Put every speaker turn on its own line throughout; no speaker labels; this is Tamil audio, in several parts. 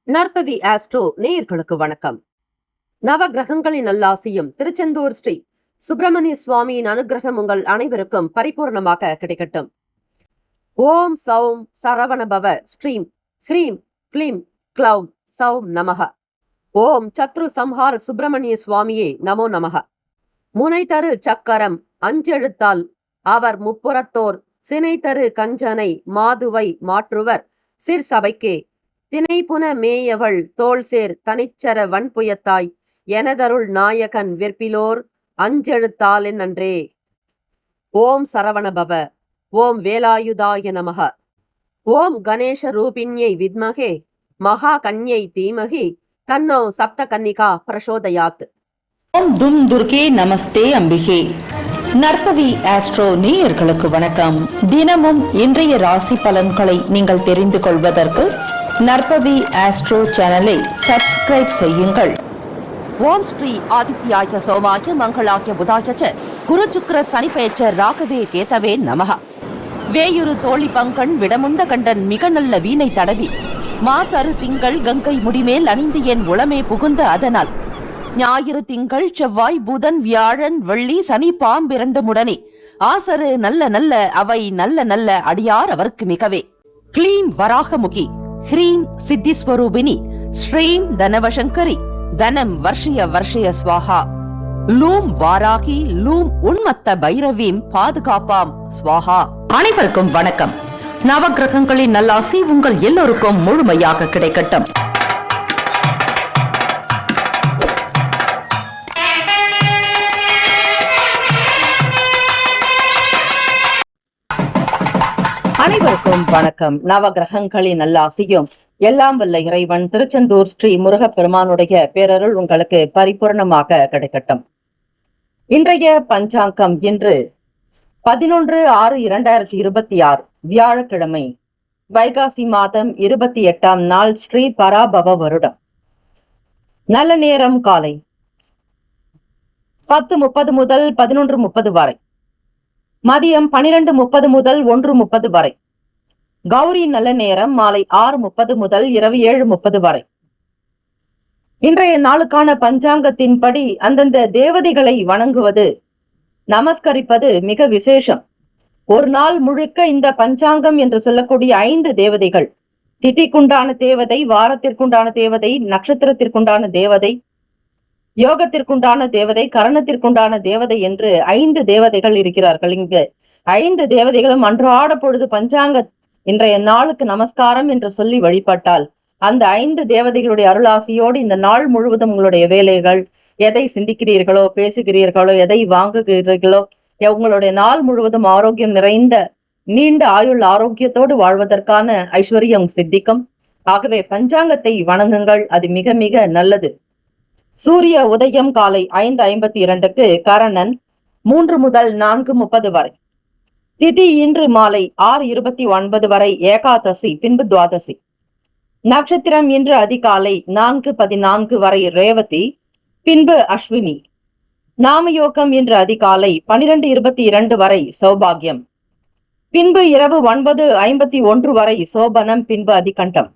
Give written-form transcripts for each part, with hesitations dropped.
நற்பவி ஆஸ்ட்ரோ நேயர்களுக்கு வணக்கம். நவ கிரகங்களின் நல்லாசியும் திருச்செந்தூர் ஸ்ரீ சுப்பிரமணிய சுவாமியின் அனுகிரகம் உங்கள் அனைவருக்கும் பரிபூர்ணமாக கிடைக்கட்டும். ஓம் சௌம் சரவணபவ ஸ்ரீம் ஹ்ரீம் க்ளீம் க்ளௌம் சௌம் நமக. ஓம் சத்ரு சம்ஹார சுப்பிரமணிய சுவாமியே நமோ நமக. முனை தரு சக்கரம் அஞ்செழுத்தால் அவர் முப்புறத்தோர் சினை தரு கஞ்சனை மாதுவை மாற்றுவர் சிற்சபைக்கே தினைப்புன மேயவள் தோள்சேர் தனிச்சர வன்புயத்தாய் எனதருள் நாயகன் விற்பிலோர் அஞ்செழுத்தால் நன்றே. ஓம் சரவணபவ. ஓம் வேலாயுதாய நமக. ஓம் கணேஷ ரூபிண்யை வித்மகே மகா கன்யை தீமகி தன்னோ சப்த கன்னிகா பிரசோதயாத்.
ஓம் தும் துர்கே நமஸ்தே அம்பிகே. நற்பவி ஆஸ்ட்ரோ நேயர்களுக்கு வணக்கம். தினமும் இன்றைய ராசி பலன்களை நீங்கள் தெரிந்து கொள்வதற்கு நற்பவி ஆஸ்ட்ரோ சேனலை சப்ஸ்கிரைப் செய்யுங்கள்.
ஓம் ஸ்ரீ ஆதித்யாய சோமாய மங்களாய புதாய குரு சுக்கிர சனி பெயர்ச்ச ராகவே கேதவே நமக. வேயுரு தோழி பங்கன் விடமுண்ட கண்டன் மிக நல்ல வீணை தடவி மாசரு திங்கள் கங்கை முடிமேல் அணிந்து என் உளமே புகுந்த அதனால் ஞாயிறு திங்கள் செவ்வாய் புதன் வியாழன் வெள்ளி சனி பாம்பிரண்டு முடனே ஆசரு நல்ல நல்ல அவை நல்ல நல்ல அடியார் அவருக்கு மிகவே. க்ளீம் வராகமுகி ஹ்ரீம் சித்திஸ்வரூபிணி ஸ்ரீம் தனவசங்கரி தனம் வர்ஷய வர்ஷய ஸ்வாஹா. லூம் வாராகி லூம் உன்மத்த பைரவீம் பாதுகாப்பாம் ஸ்வாஹா.
அனைவருக்கும் வணக்கம். நவகிரகங்களின் நல்லாசி உங்கள் எல்லோருக்கும் முழுமையாக கிடைக்கட்டும்.
அனைவருக்கும் வணக்கம். நவகிரகங்களின் நல்லாசியும் எல்லாம் வல்ல இறைவன் திருச்செந்தூர் ஸ்ரீ முருகப்பெருமானுடைய பேரருள் உங்களுக்கு பரிபூர்ணமாக கிடைக்கட்டும். இன்றைய பஞ்சாங்கம் இன்று 11/6/2026 வியாழக்கிழமை, வைகாசி மாதம் 28ஆம் நாள், ஸ்ரீ பராபவ வருடம். நல்ல நேரம் காலை 10:30 முதல் 11:30 வரை, மதியம் 12:30 முதல் 1:30 வரை. கௌரி நல்ல நேரம் மாலை 6:30 முதல் இரவு 7:30 வரை. இன்றைய நாளுக்கான பஞ்சாங்கத்தின்படி அந்தந்த தேவதைகளை வணங்குவது, நமஸ்கரிப்பது மிக விசேஷம். ஒரு நாள் முழுக்க இந்த பஞ்சாங்கம் என்று சொல்லக்கூடிய 5 தேவதைகள், திதிக்குண்டான தேவதை, வாரத்திற்குண்டான தேவதை, நட்சத்திரத்திற்குண்டான தேவதை, யோகத்திற்குண்டான தேவதை, கரணத்திற்குண்டான தேவதை என்று 5 தேவதைகள் இருக்கிறார்கள். இங்கு 5 தேவதைகளும் அன்றாட பொழுது பஞ்சாங்க இன்றைய நாளுக்கு நமஸ்காரம் என்று சொல்லி வழிபட்டால் அந்த 5 தேவதைகளுடைய அருளாசியோடு இந்த நாள் முழுவதும் உங்களுடைய வேலைகள், எதை சிந்திக்கிறீர்களோ, பேசுகிறீர்களோ, எதை வாங்குகிறீர்களோ, உங்களுடைய நாள் முழுவதும் ஆரோக்கியம் நிறைந்த நீண்ட ஆயுள் ஆரோக்கியத்தோடு வாழ்வதற்கான ஐஸ்வர்யம் சித்திக்கும். ஆகவே பஞ்சாங்கத்தை வணங்குங்கள், அது மிக மிக நல்லது. சூரிய உதயம் காலை 5:52க்கு, கரணன் 3 முதல் 4:30 வரை, திதி இன்று மாலை 6:29 வரை, ஏகாதசி பின்பு துவாதசி. நட்சத்திரம் இன்று அதிகாலை 4:14 வரை ரேவதி பின்பு அஸ்வினி. நாமயோகம் இன்று அதிகாலை 12:22 வரை சௌபாகியம் பின்பு இரவு 9:51 வரை சோபனம் பின்பு அதிகண்டம்.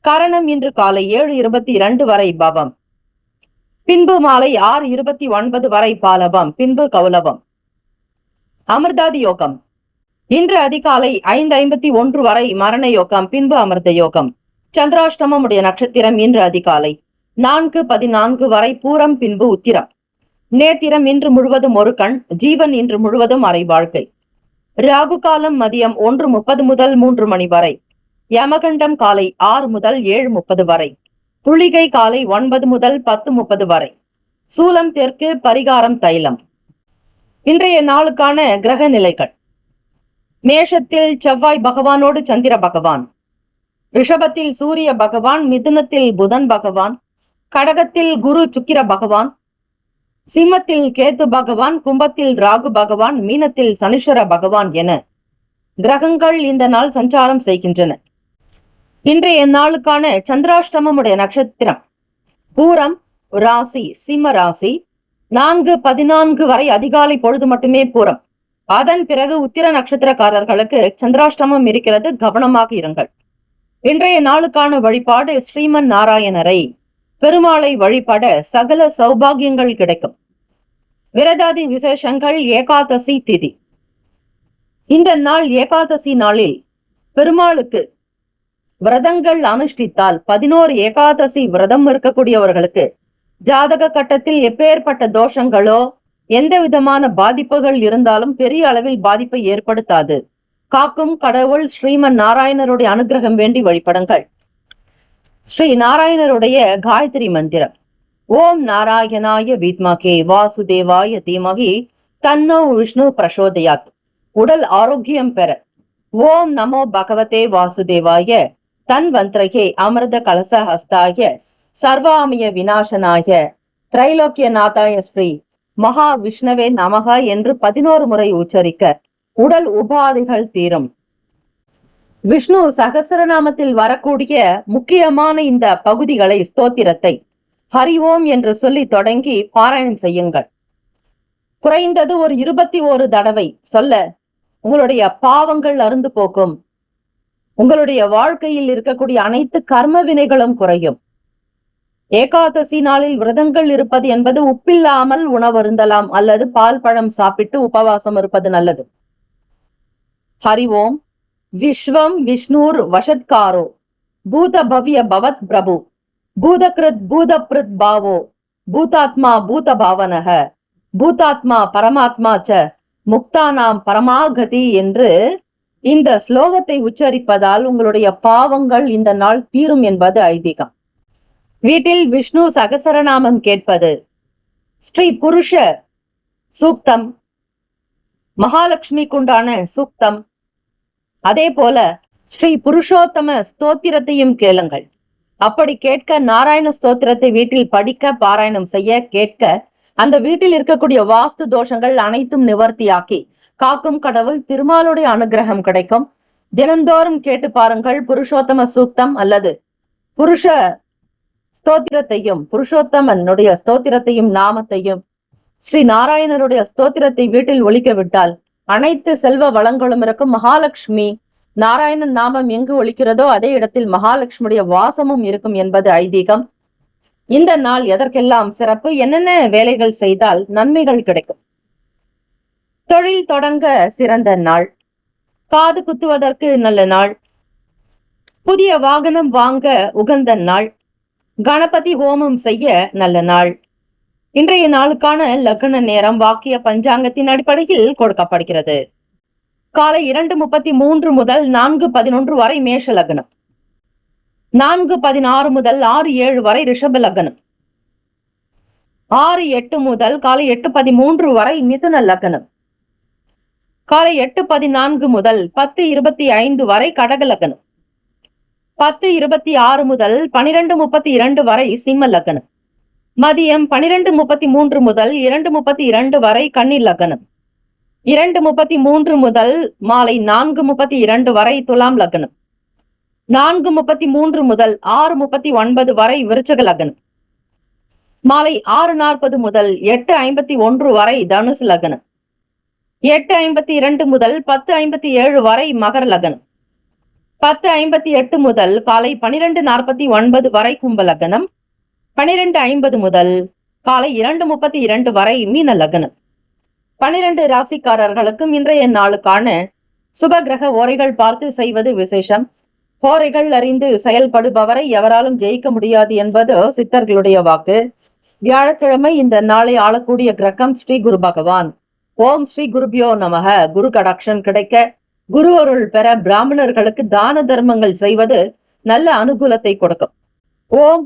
கரணம் இன்று காலை 7:22 வரை பவம் பின்பு மாலை 6:29 வரை பாலவம் பின்பு கௌலவம். அமிர்தாதி யோகம் இன்று அதிகாலை 5:51 வரை மரண யோகம் பின்பு அமிர்த யோகம். சந்திராஷ்டமம் உடைய நட்சத்திரம் இன்று அதிகாலை 4:14 வரை பூரம் பின்பு உத்திரம். நேத்திரம் இன்று முழுவதும் ஒரு கண், ஜீவன் இன்று முழுவதும் அரை வாழ்க்கை. ராகு காலம் மதியம் 1:30 முதல் 3 மணி வரை, யமகண்டம் காலை 6 முதல் 7:30 வரை, புளிகை காலை 9 முதல் 10:30 வரை, சூலம் தெற்கு, பரிகாரம் தைலம். இன்றைய நாளுக்கான கிரக நிலைகள்: மேஷத்தில் செவ்வாய் பகவானோடு சந்திர பகவான், ரிஷபத்தில் சூரிய பகவான், மிதுனத்தில் புதன் பகவான், கடகத்தில் குரு சுக்கிர பகவான், சிம்மத்தில் கேத்து பகவான், கும்பத்தில் ராகு பகவான், மீனத்தில் சனீஸ்வர பகவான் என கிரகங்கள் இந்த நாள் சஞ்சாரம் செய்கின்றன. இன்றைய நாளுக்கான சந்திராஷ்டமம் உடைய நட்சத்திரம் பூரம், ராசி சிம்ம ராசி. 4:14 வரை அதிகாலை பொழுது மட்டுமே பூரம். அதன் பிறகு உத்திர நட்சத்திரக்காரர்களுக்கு சந்திராஷ்டமம் இருக்கிறது, கவனமாக இருங்கள். இன்றைய நாளுக்கான வழிபாடு ஸ்ரீமன் நாராயணரை பெருமாளை வழிபட சகல சௌபாகியங்கள் கிடைக்கும். விரதாதி விசேஷங்கள் ஏகாதசி திதி. இந்த நாள் ஏகாதசி நாளில் பெருமாளுக்கு விரதங்கள் அனுஷ்டித்தால் 11 ஏகாதசி விரதம் இருக்கக்கூடியவர்களுக்கு ஜாதக கட்டத்தில் எப்பேற்பட்ட தோஷங்களோ எந்த விதமான பாதிப்புகள் இருந்தாலும் பெரிய அளவில் பாதிப்பை ஏற்படுத்தாது. காக்கும் கடவுள் ஸ்ரீமன் நாராயணருடைய அனுகிரகம் வேண்டி வழிபடுங்கள். ஸ்ரீ நாராயணருடைய காயத்ரி மந்திரம். ஓம் நாராயணாய வித்மகே வாசுதேவாய தீமகி தன்னோ விஷ்ணு பிரசோதயாத். உடல் ஆரோக்கியம் பெற ஓம் நமோ பகவதே வாசுதேவாய தன்வந்திரகே அமிர்த கலச ஹஸ்தாய சர்வாமிய விநாசனாய திரைலோக்கியநாதாய ஸ்ரீ மகா விஷ்ணவே நமக என்று 11 முறை உச்சரிக்க உடல் உபாதைகள் தீரும். விஷ்ணு சகசரநாமத்தில் வரக்கூடிய முக்கியமான இந்த பகுதிகளை ஸ்தோத்திரத்தை ஹரி ஓம் என்று சொல்லி தொடங்கி பாராயணம் செய்யுங்கள். குறைந்தது ஒரு 21 தடவை சொல்ல உங்களுடைய பாவங்கள் அருந்து போக்கும். உங்களுடைய வாழ்க்கையில் இருக்கக்கூடிய அனைத்து கர்ம வினைகளும் குறையும். ஏகாதசி நாளில் விரதங்கள் இருப்பது என்பது உப்பில்லாமல் உணவருந்தலாம் அல்லது பால் பழம் சாப்பிட்டு உபவாசம் இருப்பது நல்லது. ஹரி ஓம். விஸ்வம் விஷ்ணுர் வஷத்காரோ பூத பவ்ய பவத் பிரபு பூதகிருத் பூதப்ருத் பாவோ பூதாத்மா பூத பாவனக பூதாத்மா பரமாத்மா ச முக்தானாம் பரமாகதி என்று இந்த ஸ்லோகத்தை உச்சரிப்பதால் உங்களுடைய பாவங்கள் இந்த நாள் தீரும் என்பது ஐதீகம். வீட்டில் விஷ்ணு சகசரநாமம் கேட்பது, ஸ்ரீ புருஷ சூக்தம், மகாலட்சுமிக்குண்டான சூக்தம், அதே போல ஸ்ரீ புருஷோத்தம ஸ்தோத்திரத்தையும் கேளுங்கள். அப்படி கேட்க நாராயண ஸ்தோத்திரத்தை வீட்டில் படிக்க பாராயணம் செய்ய கேட்க அந்த வீட்டில் இருக்கக்கூடிய வாஸ்து தோஷங்கள் அனைத்தும் நிவர்த்தியாக்கி காக்கும் கடவுள் திருமாலுடைய அனுகிரகம் கிடைக்கும். தினந்தோறும் கேட்டு பாருங்கள். புருஷோத்தம சூக்தம் அல்லது புருஷ ஸ்தோத்திரத்தையும் புருஷோத்தமனுடைய ஸ்தோத்திரத்தையும் நாமத்தையும் ஸ்ரீ நாராயணருடைய ஸ்தோத்திரத்தை வீட்டில் ஒலிக்க விட்டால் அனைத்து செல்வ வளங்களும் இருக்கும். மகாலட்சுமி நாராயணன் நாமம் எங்கு ஒலிக்கிறதோ அதே இடத்தில் மகாலட்சுமியுடைய வாசமும் இருக்கும் என்பது ஐதீகம். இந்த நாள் எதற்கெல்லாம் சிறப்பு, என்னென்ன வேலைகள் செய்தால் நன்மைகள் கிடைக்கும். தொழில் தொடங்க சிறந்த நாள், காது குத்துவதற்கு நல்ல நாள், புதிய வாகனம் வாங்க உகந்த நாள், கணபதி ஹோமம் செய்ய நல்ல நாள். இன்றைய நாளுக்கான லக்ன நேரம் வாக்கிய பஞ்சாங்கத்தின் அடிப்படையில் கொடுக்கப்படுகிறது. காலை 2:33 முதல் 4:11 வரை மேஷ லக்னம், 4:16 முதல் 6:07 வரை ரிஷப லக்னம், 6:08 முதல் காலை 8:13 வரை மிதுன லக்னம், காலை 8:14 முதல் 10:25 வரை கடக லக்னம், 10:26 முதல் 12:32 வரை சிம்ம லக்னம், மதியம் 12:33 முதல் 2:32 வரை கன்னி லக்னம், 2:33 முதல் மாலை 4:32 வரை துலாம் லக்னம், 4:33 முதல் 6:39 வரை விருச்சக லக்னம், மாலை 6:40 முதல் 8:51 வரை தனுசு லக்னம், 8:52 முதல் 10:57 வரை மகர லக்னம், 10:58 முதல் காலை 12:49 வரை கும்ப லக்னம், 12:50 முதல் காலை 2:32 வரை மீன லக்னம். 12 ராசிக்காரர்களுக்கும் இன்றைய நாளுக்கான சுப கிரக ஓரைகள் பார்த்து செய்வது விசேஷம். ஓரைகள் அறிந்து செயல்படுபவரை எவராலும் ஜெயிக்க முடியாது என்பது சித்தர்களுடைய வாக்கு. வியாழக்கிழமை இந்த நாளை ஆளக்கூடிய கிரகம் ஸ்ரீ குரு பகவான். ஓம் ஸ்ரீ குருபியோ நமக. குரு கடாட்சம் கிடைக்க, குரு அருள் பெற பிராமணர்களுக்கு தான தர்மங்கள் செய்வது நல்ல அனுகூலத்தை கொடுக்கும். ஓம்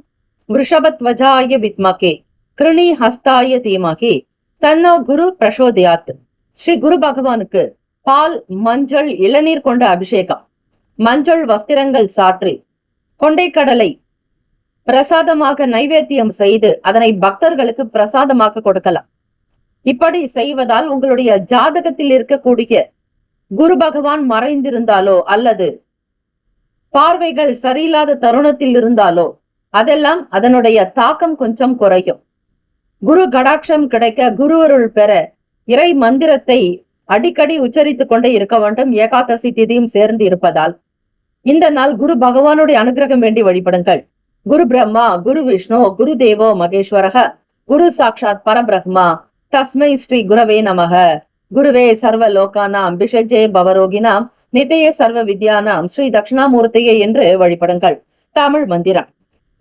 விருஷபத்வஜாய வித்மகே கிருணி ஹஸ்தாய தீமகே தன்னோ குரு பிரசோதயாத். ஸ்ரீ குரு பகவானுக்கு பால், மஞ்சள், இளநீர் கொண்ட அபிஷேகம், மஞ்சள் வஸ்திரங்கள் சாற்றி கொண்டைக்கடலை பிரசாதமாக நைவேத்தியம் செய்து அதனை பக்தர்களுக்கு பிரசாதமாக கொடுக்கலாம். இப்படி செய்வதால் உங்களுடைய ஜாதகத்தில் இருக்கக்கூடிய குரு பகவான் மறைந்திருந்தாலோ அல்லது பார்வைகள் சரியில்லாத தருணத்தில் இருந்தாலோ அதெல்லாம் அதனுடைய தாக்கம் கொஞ்சம் குறையும். குரு கடாட்சம் கிடைக்க, குரு அருள் பெற இறை மந்திரத்தை அடிக்கடி உச்சரித்துக் கொண்டே இருக்க வேண்டும். ஏகாதசி திதியும் சேர்ந்து இருப்பதால் இந்த நாள் குரு பகவானுடைய அனுகிரகம் வேண்டி வழிபடுங்கள். குரு பிரம்மா, குரு விஷ்ணு, குரு தேவோ மகேஸ்வரக, குரு சாட்சாத் பரபிரம்மா, தஸ்மை ஸ்ரீ குரவே நமக. குருவே சர்வ லோகானாம் பிஷஜே பவரோகினாம் நிதய சர்வ வித்யானாம் ஸ்ரீ தட்சிணாமூர்த்தியே என்று வழிபடுங்கள். தமிழ் மந்திரம்.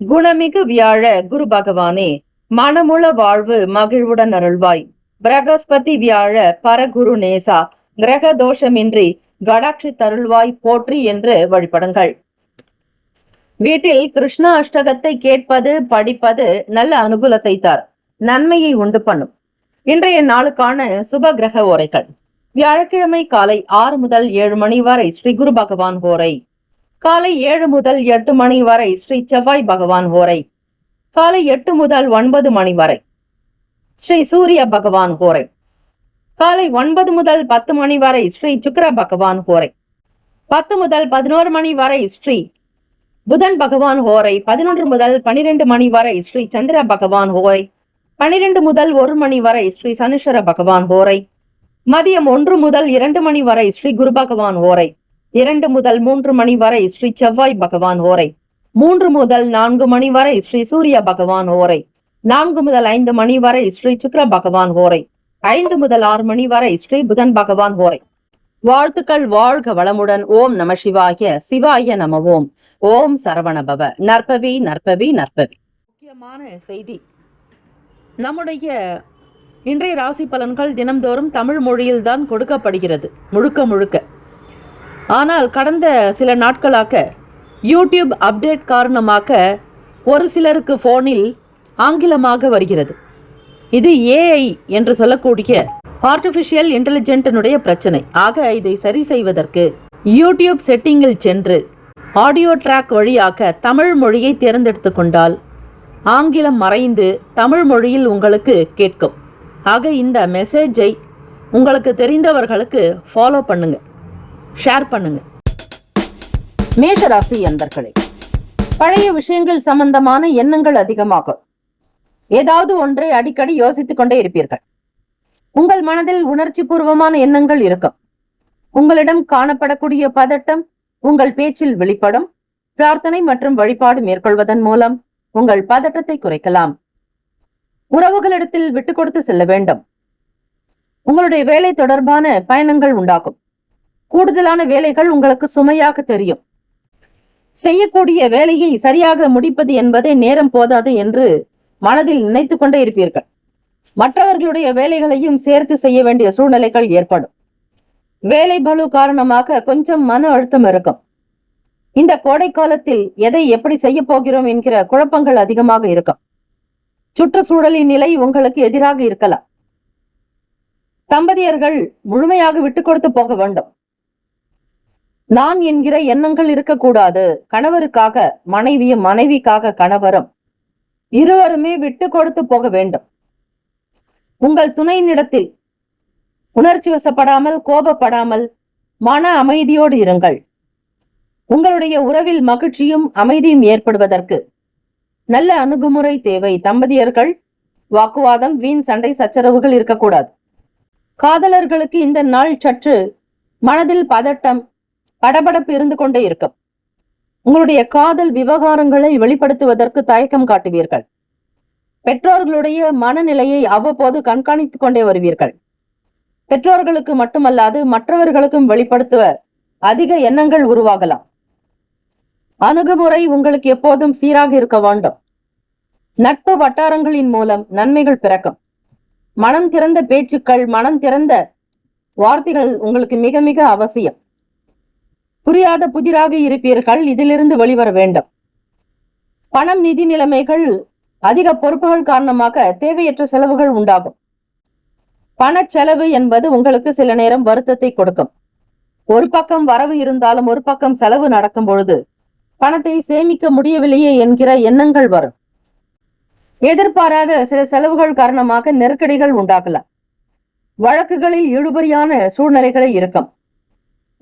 குணமிகு வியாழ குரு பகவானே, மனமுள வாழ்வு மகிழ்வுடன் அருள்வாய். பிரகஸ்பதி வியாழ பரகுரு நேசா, கிரக தோஷமின்றி கடாட்சி தருள்வாய் போற்றி என்று வழிபடுங்கள். வீட்டில் கிருஷ்ண அஷ்டகத்தை கேட்பது, படிப்பது நல்ல அனுகூலத்தை தார், நன்மையை உண்டு பண்ணும். இன்றைய நாளுக்கான சுப கிரக ஓரைகள். வியாழக்கிழமை காலை 6 முதல் 7 மணி வரை ஸ்ரீ குரு பகவான் ஓரை. காலை 7 முதல் 8 மணி வரை ஸ்ரீ செவ்வாய் பகவான் ஓரை. காலை 8 முதல் 9 மணி வரை ஸ்ரீ சூரிய பகவான் ஓரை. காலை 9 முதல் 10 மணி வரை ஸ்ரீ சுக்கிர பகவான் ஹோரை. 10 முதல் 11 மணி வரை ஸ்ரீ புதன் பகவான் ஹோரை. 11 முதல் 12 மணி வரை ஸ்ரீ சந்திர பகவான் ஹோரை. 12 முதல் 1 மணி வரை ஸ்ரீ சனீஸ்வர பகவான் ஹோரை. மதியம் 1 முதல் 2 மணி வரை ஸ்ரீ குரு பகவான் ஹோரை. 2 முதல் 3 மணி வரை ஸ்ரீ செவ்வாய் பகவான் ஹோரை. 3 முதல் 4 மணி வரை ஸ்ரீ சூரிய பகவான் ஹோரை. 4 முதல் 5 மணி வரை ஸ்ரீ சுக்கிர பகவான் ஹோரை. 5 முதல் 6 மணி வரை ஸ்ரீ புதன் பகவான் ஹோரை. வாழ்த்துக்கள். வாழ்க வளமுடன். ஓம் நம சிவாய. சிவாய நம ஓம். ஓம் சரவணபவ. நற்பவி நற்பவி நற்பவி. முக்கியமான செய்தி. நம்முடைய இன்றைய ராசி பலன்கள் தினம்தோறும் தமிழ் மொழியில்தான் கொடுக்கப்படுகிறது, முழுக்க முழுக்க. ஆனால் கடந்த சில நாட்களாக யூடியூப் அப்டேட் காரணமாக ஒரு சிலருக்கு போனில் ஆங்கிலமாக வருகிறது. இது ஏஐ என்று சொல்லக்கூடிய ஆர்டிஃபிஷியல் இன்டெலிஜென்டினுடைய பிரச்சனை. ஆக இதை சரி செய்வதற்கு யூடியூப் செட்டிங்கில் சென்று ஆடியோ ட்ராக் வழியாக தமிழ் மொழியை தேர்ந்தெடுத்து கொண்டால் ஆங்கிலம் மறைந்து தமிழ் மொழியில் உங்களுக்கு கேட்கும். ஆக இந்த மெசேஜை உங்களுக்கு தெரிந்தவர்களுக்கு ஃபாலோ பண்ணுங்க, ஷேர் பண்ணுங்க. மேஷராசி அன்பர்களே, பழைய விஷயங்கள் சம்பந்தமான எண்ணங்கள் அதிகமாகும். ஏதாவது ஒன்றை அடிக்கடி யோசித்துக் கொண்டே இருப்பீர்கள். உங்கள் மனதில் உணர்ச்சி பூர்வமான எண்ணங்கள் இருக்கும். உங்களிடம் காணப்படக்கூடிய பதட்டம் உங்கள் பேச்சில் வெளிப்படும். பிரார்த்தனை மற்றும் வழிபாடு மேற்கொள்வதன் மூலம் உங்கள் பதட்டத்தை குறைக்கலாம். உறவுகளிடத்தில் விட்டு கொடுத்து செல்ல வேண்டும். உங்களுடைய வேலை தொடர்பான பயணங்கள் உண்டாகும். கூடுதலான வேலைகள் உங்களுக்கு சுமையாக தெரியும். செய்யக்கூடிய வேலையை சரியாக முடிப்பது என்பதே நேரம் போதாது என்று மனதில் நினைத்து கொண்டே இருப்பீர்கள். மற்றவர்களுடைய வேலைகளையும் சேர்த்து செய்ய வேண்டிய சூழ்நிலைகள் ஏற்படும். வேலை பளு காரணமாக கொஞ்சம் மன அழுத்தம் இருக்கும். இந்த கோடை காலத்தில் எதை எப்படி செய்ய போகிறோம் என்கிற குழப்பங்கள் அதிகமாக இருக்கும். சுற்றுச்சூழலின் நிலை உங்களுக்கு எதிராக இருக்கலாம். தம்பதியர்கள் முழுமையாக விட்டு கொடுத்து போக வேண்டும். நான் என்கிற எண்ணங்கள் இருக்கக்கூடாது. கணவருக்காக மனைவியும், மனைவிக்காக கணவரும், இருவருமே விட்டு கொடுத்து போக வேண்டும். உங்கள் துணையினிடத்தில் உணர்ச்சி வசப்படாமல், கோபப்படாமல் மன அமைதியோடு இருங்கள். உங்களுடைய உறவில் மகிழ்ச்சியும் அமைதியும் ஏற்படுவதற்கு நல்ல அணுகுமுறை தேவை. தம்பதியர்கள் வாக்குவாதம், வீண் சண்டை சச்சரவுகள் இருக்கக்கூடாது. காதலர்களுக்கு இந்த நாள் சற்று மனதில் பதட்டம், படபடப்பு இருந்து கொண்டே இருக்கும். உங்களுடைய காதல் விவகாரங்களை வெளிப்படுத்துவதற்கு தயக்கம் காட்டுவீர்கள். பெற்றோர்களுடைய மனநிலையை அவ்வப்போது கண்காணித்துக் கொண்டே வருவீர்கள். பெற்றோர்களுக்கு மட்டுமல்லாது மற்றவர்களுக்கும் வெளிப்படுத்துவ அதிக எண்ணங்கள் உருவாகலாம். அணுகுமுறை உங்களுக்கு எப்போதும் சீராக இருக்க வேண்டும். நட்பு வட்டாரங்களின் மூலம் நன்மைகள் பிறக்கும். மனம் திறந்த பேச்சுக்கள், மனம் திறந்த வார்த்தைகள் உங்களுக்கு மிக மிக அவசியம். புரியாத புதிராக இருப்பீர்கள், இதிலிருந்து வெளிவர வேண்டும். பணம், நிதி நிலைமைகள், அதிக பொறுப்புகள் காரணமாக தேவையற்ற செலவுகள் உண்டாகும். பண செலவு என்பது உங்களுக்கு சில நேரம் வருத்தத்தை கொடுக்கும். ஒரு பக்கம் வரவு இருந்தாலும் ஒரு பக்கம் செலவு நடக்கும் பொழுது பணத்தை சேமிக்க முடியவில்லையே என்கிற எண்ணங்கள் வரும். எதிர்பாராத சில செலவுகள் காரணமாக நெருக்கடிகள் உண்டாகலாம். வழக்குகளில் இழுபறியான சூழ்நிலைகளை இருக்கும்.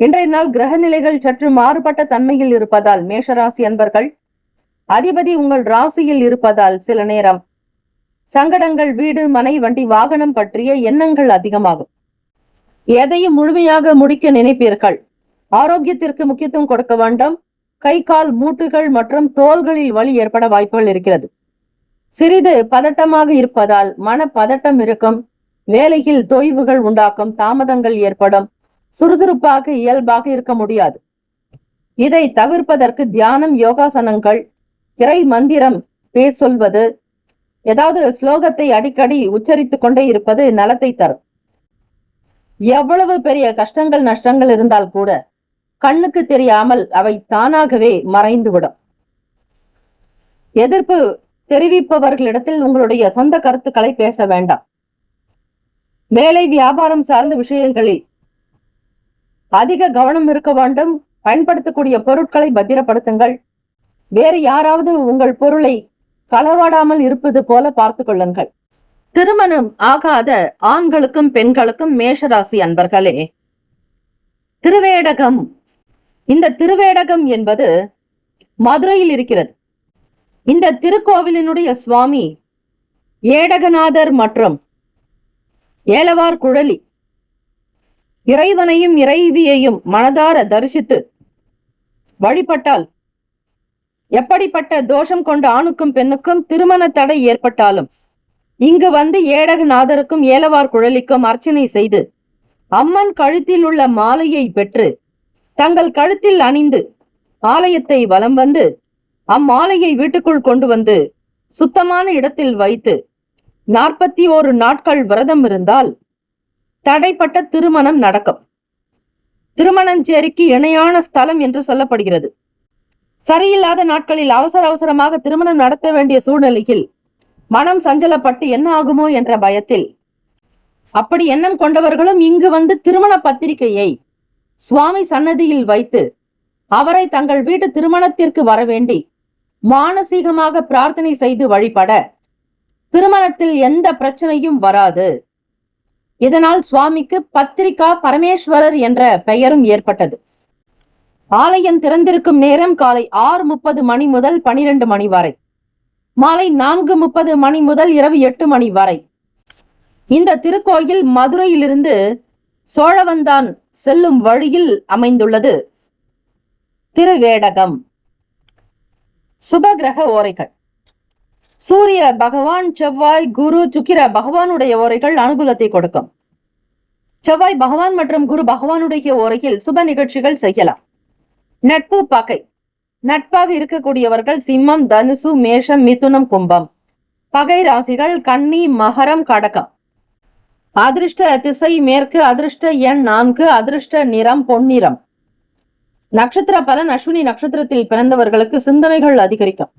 இன்றைய நாள் கிரக நிலைகள் சற்று மாறுபட்ட தன்மையில் இருப்பதால் மேஷராசி அன்பர்கள், அதிபதி உங்கள் ராசியில் இருப்பதால் சில நேரம் சங்கடங்கள், வீடு, மனை, வண்டி, வாகனம் பற்றிய எண்ணங்கள் அதிகமாகும். எதையும் முழுமையாக முடிக்க நினைப்பீர்கள். ஆரோக்கியத்திற்கு முக்கியத்துவம் கொடுக்க வேண்டும். கை கால் மூட்டுகள் மற்றும் தோள்களில் வலி ஏற்பட வாய்ப்புகள் இருக்கிறது. சிறிது பதட்டமாக இருப்பதால் மன பதட்டம் இருக்கும், வேலையில் தொய்வுகள் உண்டாக்கும், தாமதங்கள் ஏற்படும், சுறுசுறுப்பாக இயல்பாக இருக்க முடியாது. இதை தவிர்ப்பதற்கு தியானம், யோகாசனங்கள், இறை மந்திரம் சொல்வது, ஏதாவது ஸ்லோகத்தை அடிக்கடி உச்சரித்துக் கொண்டே இருப்பது நலத்தை தரும். எவ்வளவு பெரிய கஷ்டங்கள் நஷ்டங்கள் இருந்தால் கூட கண்ணுக்கு தெரியாமல் அவை தானாகவே மறைந்துவிடும். எதிர்ப்பு தெரிவிப்பவர்களிடத்தில் உங்களுடைய சொந்த கருத்துக்களை பேச வேண்டாம். வேலை வியாபாரம் சார்ந்த விஷயங்களில் அதிக கவனம் இருக்க வேண்டும். பயன்படுத்தக்கூடிய பொருட்களை பத்திரப்படுத்துங்கள். வேறு யாராவது உங்கள் பொருளை களவாடாமல் இருப்பது போல பார்த்து கொள்ளுங்கள். திருமணம் ஆகாத ஆண்களுக்கும் பெண்களுக்கும் மேஷராசி அன்பர்களே, திருவேடகம், இந்த திருவேடகம் என்பது மதுரையில் இருக்கிறது. இந்த திருக்கோவிலினுடைய சுவாமி ஏடகநாதர் மற்றும் ஏலவார் குழலி. இறைவனையும் இறைவியையும் மனதார தரிசித்து வழிபட்டால் எப்படிப்பட்ட தோஷம் கொண்ட ஆணுக்கும் பெண்ணுக்கும் திருமண தடை ஏற்பட்டாலும் இங்கு வந்து ஏடகநாதருக்கும் ஏலவார் குழலிக்கும் அர்ச்சனை செய்து அம்மன் கழுத்தில் உள்ள மாலையை பெற்று தங்கள் கழுத்தில் அணிந்து ஆலயத்தை வலம் வந்து அம்மாலையை வீட்டுக்குள் கொண்டு வந்து சுத்தமான இடத்தில் வைத்து 41 நாட்கள் விரதம் இருந்தால் தடைப்பட்ட திருமணம் நடக்கும். திருமணஞ்சேரிக்கு இணையான ஸ்தலம் என்று சொல்லப்படுகிறது. சரியில்லாத நாட்களில் அவசர அவசரமாக திருமணம் நடத்த வேண்டிய சூழ்நிலையில் மனம் சஞ்சலப்பட்டு என்ன ஆகுமோ என்ற பயத்தில் அப்படி எண்ணம் கொண்டவர்களும் இங்கு வந்து திருமண பத்திரிகையை சுவாமி சன்னதியில் வைத்து அவரை தங்கள் வீட்டு திருமணத்திற்கு வரவேண்டி மானசீகமாக பிரார்த்தனை செய்து வழிபட திருமணத்தில் எந்த பிரச்சனையும் வராது. இதனால் சுவாமிக்கு பத்திரிகா பரமேஸ்வரர் என்ற பெயரும் ஏற்பட்டது. ஆலயம் திறந்திருக்கும் நேரம் காலை 6:30 மணி முதல் 12 மணி வரை, மாலை 4:30 மணி முதல் இரவு 8 மணி வரை. இந்த திருக்கோயில் மதுரையிலிருந்து சோழவந்தான் செல்லும் வழியில் அமைந்துள்ளது. திருவேடகம். சுபகிரக ஓரைகள். சூரிய பகவான், செவ்வாய், குரு, சுக்கிர பகவானுடைய ஓரைகள் அனுகூலத்தை கொடுக்கும். செவ்வாய் பகவான் மற்றும் குரு பகவானுடைய ஓரையில் சுப நிகழ்ச்சிகள் செய்யலாம். நட்பு, பகை. நட்பாக இருக்கக்கூடியவர்கள் சிம்மம், தனுசு, மேஷம், மிதுனம், கும்பம். பகை ராசிகள் கன்னி, மகரம், கடகம். அதிர்ஷ்ட திசை மேற்கு, அதிர்ஷ்ட எண் 4, அதிர்ஷ்ட நிறம் பொன்னிறம். நட்சத்திர பலன். அஸ்வினி நட்சத்திரத்தில் பிறந்தவர்களுக்கு சிந்தனைகள் அதிகரிக்கும்.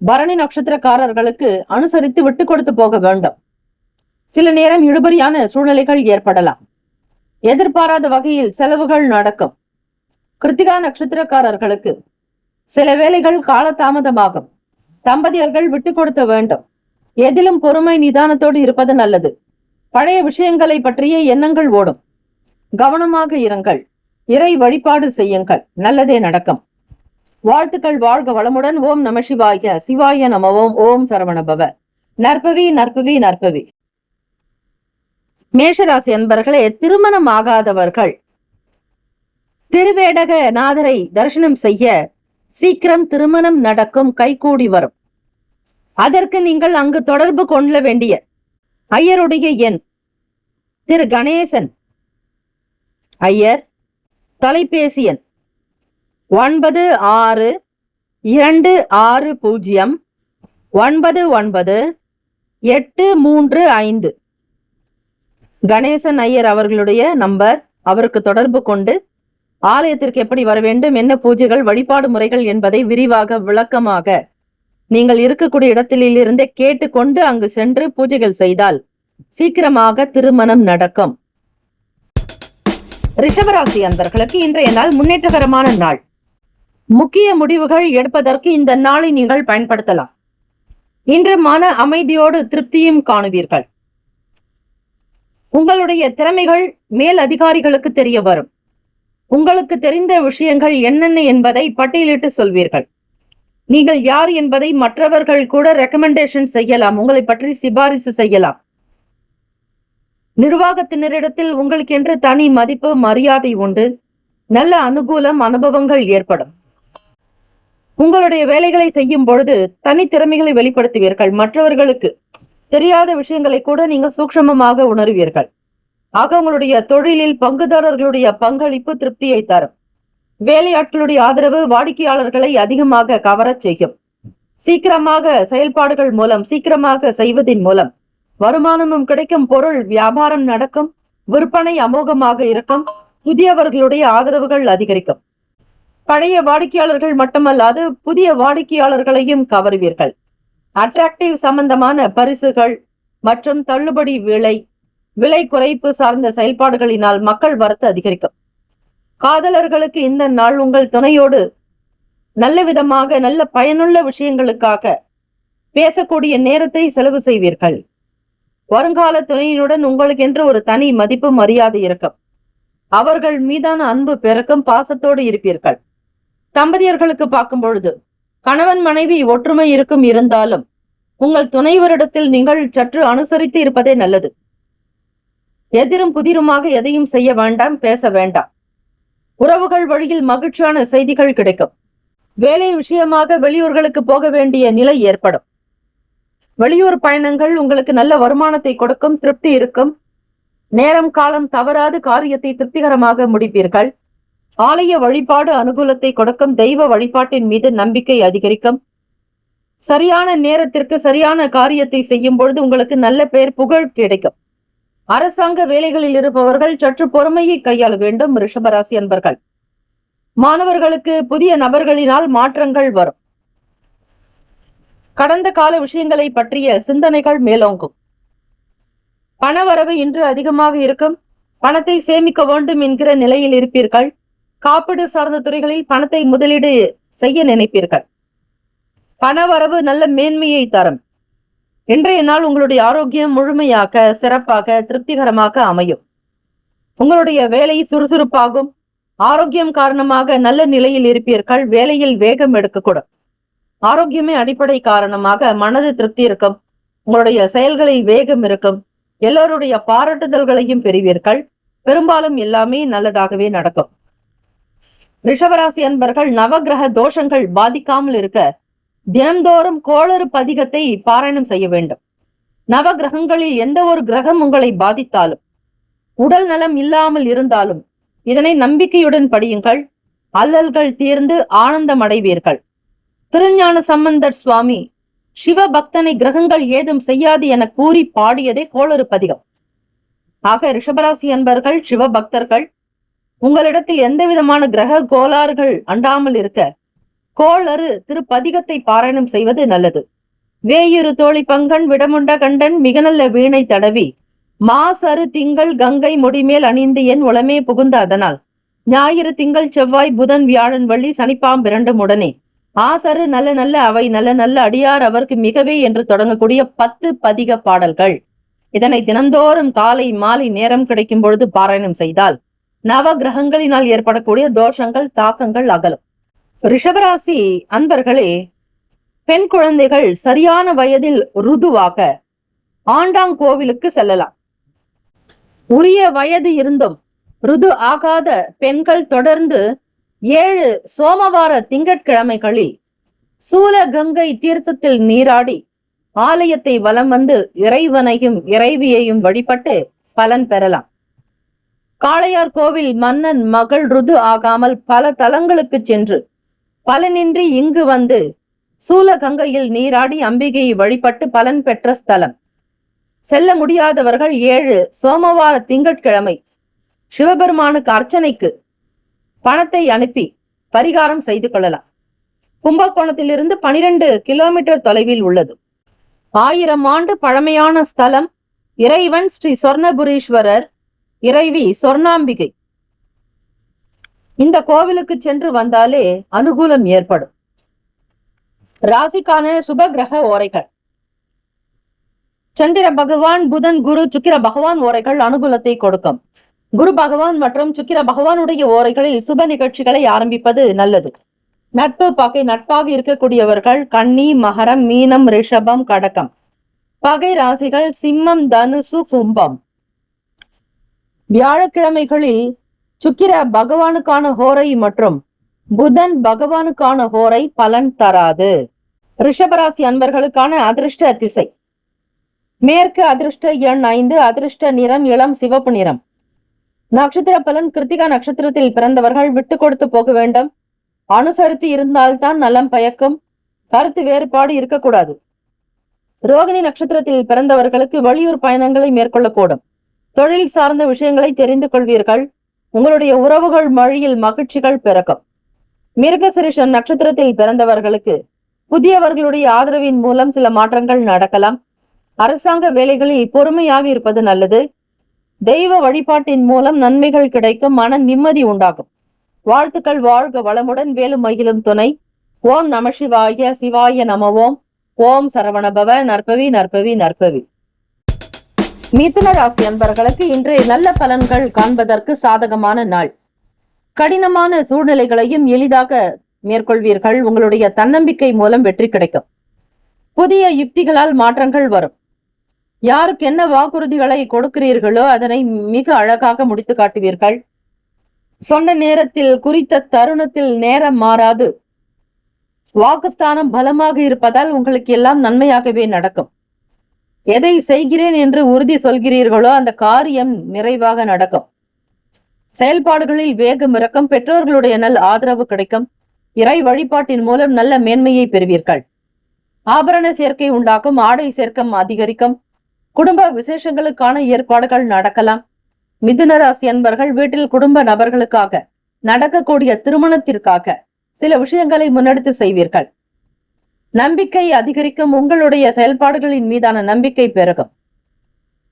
பரணி நட்சத்திரக்காரர்களுக்கு அனுசரித்து விட்டு கொடுத்து போக வேண்டும். சில நேரம் இழுபறியான சூழ்நிலைகள் ஏற்படலாம். எதிர்பாராத வகையில் செலவுகள் நடக்கும். கிருத்திகா நட்சத்திரக்காரர்களுக்கு சில வேளைகள் காலதாமதமாகும். தம்பதியர்கள் விட்டு கொடுத்த வேண்டும். எதிலும் பொறுமை நிதானத்தோடு இருப்பது நல்லது. பழைய விஷயங்களை பற்றிய எண்ணங்கள் ஓடும். கவனமாக இருங்கள். இறை வழிபாடு செய்யுங்கள். நல்லதே நடக்கும். வாழ்த்துக்கள். வாழ்க வளமுடன். ஓம் நம சிவாய. சிவாய நமவோம். ஓம் சரவணபவ. நற்பவி நற்பவி நற்பவி. மேஷராசி அன்பர்களே, திருமணம் ஆகாதவர்கள் திருவேடக நாதரை தரிசனம் செய்ய சீக்கிரம் திருமணம் நடக்கும், கைகூடி வரும். அதற்கு நீங்கள் அங்கு தொடர்பு கொள்ள வேண்டிய ஐயருடைய எண் திரு கணேசன் ஐயர். தொலைபேசி எண் 9626099835. கணேசன் ஐயர் அவர்களுடைய நம்பர். அவருக்கு தொடர்பு கொண்டு ஆலயத்திற்கு எப்படி வர வேண்டும், என்ன பூஜைகள், வழிபாடு முறைகள் என்பதை விரிவாக விளக்கமாக நீங்கள் இருக்கக்கூடிய இடத்திலிருந்தே கேட்டுக்கொண்டு அங்கு சென்று பூஜைகள் செய்தால் சீக்கிரமாக திருமணம் நடக்கும். ரிஷபராசி அன்பர்களுக்கு இன்றைய நாள் முன்னேற்றகரமான நாள். முக்கிய முடிவுகள் எடுப்பதற்கு இந்த நாளை நீங்கள் பயன்படுத்தலாம். இன்று மன அமைதியோடு திருப்தியும் காணுவீர்கள். உங்களுடைய திறமைகள் மேல் அதிகாரிகளுக்கு தெரிய வரும். உங்களுக்கு தெரிந்த விஷயங்கள் என்னென்ன என்பதை பட்டியலிட்டு சொல்வீர்கள். நீங்கள் யார் என்பதை மற்றவர்கள் கூட ரெக்கமெண்டேஷன் செய்யலாம். உங்களை பற்றி சிபாரிசு செய்யலாம். நிர்வாகத்தினரிடத்தில் உங்களுக்கு என்று தனி மதிப்பு, மரியாதை உண்டு. நல்ல அனுகூலம், அனுபவங்கள் ஏற்படும். உங்களுடைய வேலைகளை செய்யும் பொழுது தனித்திறமைகளை வெளிப்படுத்துவீர்கள். மற்றவர்களுக்கு தெரியாத விஷயங்களை கூட நீங்க சூக்ஷ்மமாக உணர்வீர்கள். ஆக உங்களுடைய தொழிலில் பங்குதாரர்களுடைய பங்களிப்பு திருப்தியை தரும். வேலையாட்களுடைய ஆதரவு வாடிக்கையாளர்களை அதிகமாக கவரச் செய்யும். சீக்கிரமாக செயல்பாடுகள் மூலம் சீக்கிரமாக செய்வதின் மூலம் வருமானமும் கிடைக்கும். பொருள் வியாபாரம் நடக்கும். விற்பனை அமோகமாக இருக்கும். புதியவர்களுடைய ஆதரவுகள் அதிகரிக்கும். பழைய வாடிக்கையாளர்கள் மட்டுமல்லாது புதிய வாடிக்கையாளர்களையும் கவருவீர்கள். அட்ராக்டிவ் சம்பந்தமான பரிசுகள் மற்றும் தள்ளுபடி விலை குறைப்பு சார்ந்த செயல்பாடுகளினால் மக்கள் வரத்து அதிகரிக்கும். காதலர்களுக்கு இந்த நாள் உங்கள் துணையோடு நல்ல விதமாக நல்ல பயனுள்ள விஷயங்களுக்காக பேசக்கூடிய நேரத்தை செலவு செய்வீர்கள். வருங்கால துணையினுடன் உங்களுக்கென்று ஒரு தனி மதிப்பு மரியாதை இருக்கும். அவர்கள் மீதான அன்பு பெருக்கும். பாசத்தோடு இருப்பீர்கள். தம்பதியர்களுக்கு பார்க்கும் பொழுது கணவன் மனைவி ஒற்றுமை இருந்தாலும் உங்கள் துணைவரிடத்தில் நீங்கள் சற்று அனுசரித்து இருப்பதே நல்லது. எதிரும் புதிருமாக எதையும் செய்ய வேண்டாம், பேச வேண்டாம். உறவுகள் வழியில் மகிழ்ச்சியான செய்திகள் கிடைக்கும். வேலை விஷயமாக வெளியூர்களுக்கு போக வேண்டிய நிலை ஏற்படும். வெளியூர் பயணங்கள் உங்களுக்கு நல்ல வருமானத்தை கொடுக்கும். திருப்தி இருக்கும். நேரம் காலம் தவறாது காரியத்தை திருப்திகரமாக முடிப்பீர்கள். ஆலய வழிபாடு அனுகூலத்தை கொடுக்கும். தெய்வ வழிபாட்டின் மீது நம்பிக்கை அதிகரிக்கும். சரியான நேரத்திற்கு சரியான காரியத்தை செய்யும் பொழுது உங்களுக்கு நல்ல பெயர் புகழ் கிடைக்கும். அரசாங்க வேலைகளில் இருப்பவர்கள் சற்று பொறுமையை கையாள வேண்டும். ரிஷபராசி அன்பர்கள். மாணவர்களுக்கு புதிய நபர்களினால் மாற்றங்கள் வரும். கடந்த கால விஷயங்களை பற்றிய சிந்தனைகள் மேலோங்கும். பணவரவு இன்று அதிகமாக இருக்கும். பணத்தை சேமிக்க வேண்டும் என்கிற நிலையில் இருப்பீர்கள். காப்பீடு சார்ந்த துறைகளில் பணத்தை முதலீடு செய்ய நினைப்பீர்கள். பணவரவு நல்ல மேன்மையை தரும். இன்றைய நாள் உங்களுடைய ஆரோக்கியம் முழுமையாக சிறப்பாக திருப்திகரமாக அமையும். உங்களுடைய வேலை சுறுசுறுப்பாகும். ஆரோக்கியம் காரணமாக நல்ல நிலையில் இருப்பீர்கள். வேலையில் வேகம் எடுக்கக்கூடும். ஆரோக்கியமே அடிப்படை காரணமாக மனது திருப்தி இருக்கும். உங்களுடைய செயல்களில் வேகம் இருக்கும். எல்லோருடைய பாராட்டுதல்களையும் பெறுவீர்கள். பெரும்பாலும் எல்லாமே நல்லதாகவே நடக்கும். ரிஷபராசி அன்பர்கள் நவகிரக தோஷங்கள் பாதிக்காமல் இருக்க தினந்தோறும் கோளறு பதிகத்தை பாராயணம் செய்ய வேண்டும். நவகிரகங்களில் எந்த ஒரு கிரகம் உங்களை பாதித்தாலும், உடல் நலம் இல்லாமல் இருந்தாலும் இதனை நம்பிக்கையுடன் படியுங்கள். அல்லல்கள் தீர்ந்து ஆனந்தம் அடைவீர்கள். திருஞான சம்பந்தர் சுவாமி சிவபக்தனை கிரகங்கள் ஏதும் செய்யாது என கூறி பாடியதே கோளறு பதிகம். ஆக ரிஷபராசி அன்பர்கள் சிவபக்தர்கள் உங்களிடத்தில் எந்த விதமான கிரக கோளாறுகள் அண்டாமல் இருக்க கோளறு திருப்பதிகத்தை பாராயணம் செய்வது நல்லது. வேயுறு தோழி பங்கன் விடமுண்ட கண்டன் மிக நல்ல வீணை தடவி மாசரு திங்கள் கங்கை முடிமேல் அணிந்து என் உளமே புகுந்த அதனால் ஞாயிறு திங்கள் செவ்வாய் புதன் வியாழன் வள்ளி சனிப்பாம் இரண்டும் உடனே ஆசரு நல்ல நல்ல அவை நல்ல நல்ல அடியார் அவருக்கு மிகவே என்று தொடங்கக்கூடிய 10 பதிக பாடல்கள். இதனை தினந்தோறும் காலை மாலை நேரம் கிடைக்கும் பொழுது பாராயணம் செய்தால் நவ கிரகங்களினால் ஏற்படக்கூடிய தோஷங்கள் தாக்கங்கள் அகலும். ரிஷபராசி அன்பர்களே, பெண் குழந்தைகள் சரியான வயதில் ருதுவாக ஆண்டாங்கோவிலுக்கு செல்லலாம். உரிய வயது இருந்தும் ருது ஆகாத பெண்கள் தொடர்ந்து 7 சோமவார திங்கட்கிழமைகளில் சூலகங்கை தீர்த்தத்தில் நீராடி ஆலயத்தை வலம் வந்து இறைவனையும் இறைவியையும் வழிபட்டு பலன் பெறலாம். காளையார் கோவில் மன்னன் மகள் ருது ஆகாமல் பல தலங்களுக்கு சென்று பலனின்றி இங்கு வந்து சூலகங்கையில் நீராடி அம்பிகையை வழிபட்டு பலன் பெற்ற ஸ்தலம். செல்ல முடியாதவர்கள் 7 சோமவார திங்கட்கிழமை சிவபெருமானுக்கு அர்ச்சனைக்கு பணத்தை அனுப்பி பரிகாரம் செய்து கொள்ளலாம். கும்பகோணத்திலிருந்து 12 கிலோமீட்டர் தொலைவில் உள்ளது. 1000 ஆண்டு பழமையான ஸ்தலம். இறைவன் ஸ்ரீ சொர்ணபுரீஸ்வரர், இறைவி சொர்ணாம்பிகை. இந்த கோவிலுக்கு சென்று வந்தாலே அனுகூலம் ஏற்படும். ராசிக்கான சுப கிரக ஓரைகள். சந்திர பகவான், புதன், குரு, சுக்கிர பகவான் ஓரைகள் அனுகூலத்தை கொடுக்கும். குரு பகவான் மற்றும் சுக்கிர பகவானுடைய ஓரைகளில் சுப நிகழ்ச்சிகளை ஆரம்பிப்பது நல்லது. நட்பு பகை. நட்பாக இருக்கக்கூடியவர்கள் கன்னி, மகரம், மீனம், ரிஷபம், கடகம். பகை ராசிகள் சிம்மம், தனுசு, கும்பம். வியாழக்கிழமைகளில் சுக்கிர பகவானுக்கான ஹோரை மற்றும் புதன் பகவானுக்கான ஹோரை பலன் தராது. ரிஷபராசி அன்பர்களுக்கான அதிர்ஷ்ட திசை மேற்கு, அதிர்ஷ்ட எண் 5, அதிர்ஷ்ட நிறம் இளம் சிவப்பு நிறம். நட்சத்திர பலன் கிருத்திகா நட்சத்திரத்தில் பிறந்தவர்கள் விட்டு கொடுத்து போக வேண்டும். அனுசரித்து இருந்தால்தான் நலம் பயக்கும். கருத்து வேறுபாடு இருக்கக்கூடாது. ரோகிணி நட்சத்திரத்தில் பிறந்தவர்களுக்கு வெளியூர் பயணங்களை மேற்கொள்ளக்கூடும். தொழில் சார்ந்த விஷயங்களை தெரிந்து கொள்வீர்கள். உங்களுடைய உறவுகள் வழியில் மகிழ்ச்சிகள் பிறக்கும். மிருகசிரிஷம் நட்சத்திரத்தில் பிறந்தவர்களுக்கு புதியவர்களுடைய ஆதரவின் மூலம் சில மாற்றங்கள் நடக்கலாம். அரசாங்க வேலைகளில் பொறுமையாக இருப்பது நல்லது. தெய்வ வழிபாட்டின் மூலம் நன்மைகள் கிடைக்கும். மன நிம்மதி உண்டாகும். வாழ்த்துக்கள். வாழ்க வளமுடன். வேலும் மகிழும் துணை. ஓம் நம சிவாய. சிவாய நம ஓம். ஓம் சரவணபவ. நற்பவி நற்பவி நற்பவி. மிதுன ராசி அன்பர்களுக்கு இன்றைய நல்ல பலன்கள் காண்பதற்கு சாதகமான நாள். கடினமான சூழ்நிலைகளையும் எளிதாக மேற்கொள்வீர்கள். உங்களுடைய தன்னம்பிக்கை மூலம் வெற்றி கிடைக்கும். புதிய யுக்திகளால் மாற்றங்கள் வரும். யாருக்கு என்ன வாக்குறுதிகளை கொடுக்கிறீர்களோ அதனை மிக அழகாக முடித்து காட்டுவீர்கள். சொன்ன நேரத்தில், குறித்த தருணத்தில் நேரம் மாறாது. வாக்குஸ்தானம் பலமாக இருப்பதால் உங்களுக்கு எல்லாம் நன்மையாகவே நடக்கும். எதை செய்கிறேன் என்று உறுதி சொல்கிறீர்களோ அந்த காரியம் நிறைவாக நடக்கும். செயல்பாடுகளில் வேகம் இருக்கும். பெற்றோர்களுடைய நல் ஆதரவு கிடைக்கும். இறை வழிபாட்டின் மூலம் நல்ல மேன்மையை பெறுவீர்கள். ஆபரண சேர்க்கை உண்டாகும். ஆடை சேர்க்கம் அதிகரிக்கும். குடும்ப விசேஷங்களுக்கான ஏற்பாடுகள் நடக்கலாம். மிதுன ராசி அன்பர்கள் வீட்டில் குடும்ப நபர்களுக்காக நடக்கக்கூடிய திருமணத்திற்காக சில விஷயங்களை முன்னெடுத்து செய்வீர்கள். நம்பிக்கை அதிகரிக்கும். உங்களுடைய செயல்பாடுகளின் மீதான நம்பிக்கை பெருகும்.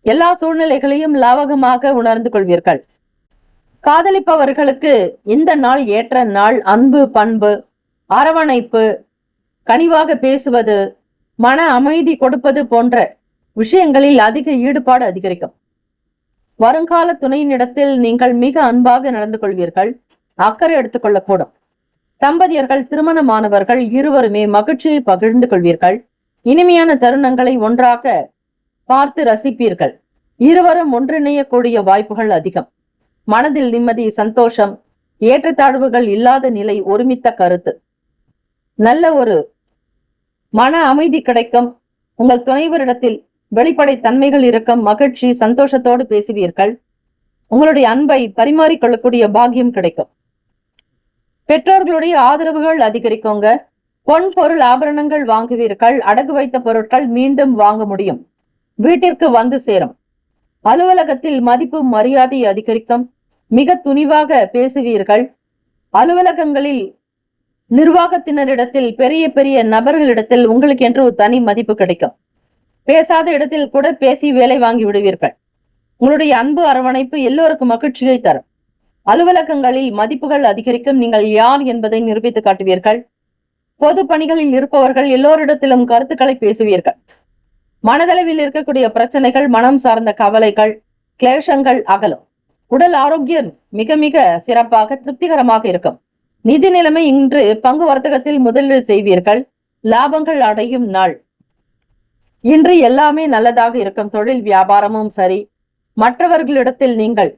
எல்லா சூழ்நிலைகளையும் லாவகமாக உணர்ந்து கொள்வீர்கள். காதலிப்பவர்களுக்கு இந்த நாள் ஏற்ற நாள். அன்பு, பண்பு, அரவணைப்பு, கனிவாக பேசுவது, மன அமைதி கொடுப்பது போன்ற விஷயங்களில் அதிக ஈடுபாடு அதிகரிக்கும். வருங்கால துணையினிடத்தில் நீங்கள் மிக அன்பாக நடந்து கொள்வீர்கள். அக்கறை எடுத்துக் கொள்ளக்கூடும். தம்பதியர்கள், திருமணமானவர்கள் இருவருமே மகிழ்ச்சியை பகிர்ந்து கொள்வீர்கள். இனிமையான தருணங்களை ஒன்றாக பார்த்து ரசிப்பீர்கள். இருவரும் ஒன்றிணையக்கூடிய வாய்ப்புகள் அதிகம். மனதில் நிம்மதி, சந்தோஷம், ஏற்றத்தாழ்வுகள் இல்லாத நிலை, ஒருமித்த கருத்து, நல்ல ஒரு மன அமைதி கிடைக்கும். உங்கள் துணைவரிடத்தில் வெளிப்படை தன்மைகள் இருக்கும். மகிழ்ச்சி, சந்தோஷத்தோடு பேசுவீர்கள். உங்களுடைய அன்பை பரிமாறிக்கொள்ளக்கூடிய பாக்கியம் கிடைக்கும். பெற்றோர்களுடைய ஆதரவுகள் அதிகரிக்குங்க. பொன் பொருள் ஆபரணங்கள் வாங்குவீர்கள். அடகு வைத்த பொருட்கள் மீண்டும் வாங்க முடியும். வீட்டிற்கு வந்து சேரும். அலுவலகத்தில் மதிப்பு, மரியாதை அதிகரிக்கும். மிக துணிவாக பேசுவீர்கள். அலுவலகங்களில் நிர்வாகத்தினரிடத்தில், பெரிய பெரிய நபர்களிடத்தில் உங்களுக்கு என்று ஒரு தனி மதிப்பு கிடைக்கும். பேசாத இடத்தில் கூட பேசி வேலை வாங்கி விடுவீர்கள். உங்களுடைய அன்பு, அரவணைப்பு எல்லோருக்கும் மகிழ்ச்சியை தரும். அலுவலகங்களில் மதிப்புகள் அதிகரிக்கும். நீங்கள் யார் என்பதை நிரூபித்து காட்டுவீர்கள். பொது பணிகளில் இருப்பவர்கள் எல்லோரிடத்திலும் கருத்துக்களை பேசுவீர்கள். மனதளவில் இருக்கக்கூடிய பிரச்சனைகள், மனம் சார்ந்த கவலைகள், கிளேஷங்கள் அகலும். உடல் ஆரோக்கியம் மிக மிக சிறப்பாக, திருப்திகரமாக இருக்கும். நிதி நிலைமை இன்று பங்கு வர்த்தகத்தில் முதலீடு செய்வீர்கள். லாபங்கள் அடையும் நாள். இன்று எல்லாமே நல்லதாக இருக்கும். தொழில் வியாபாரமும் சரி. மற்றவர்களிடத்தில் நீங்கள்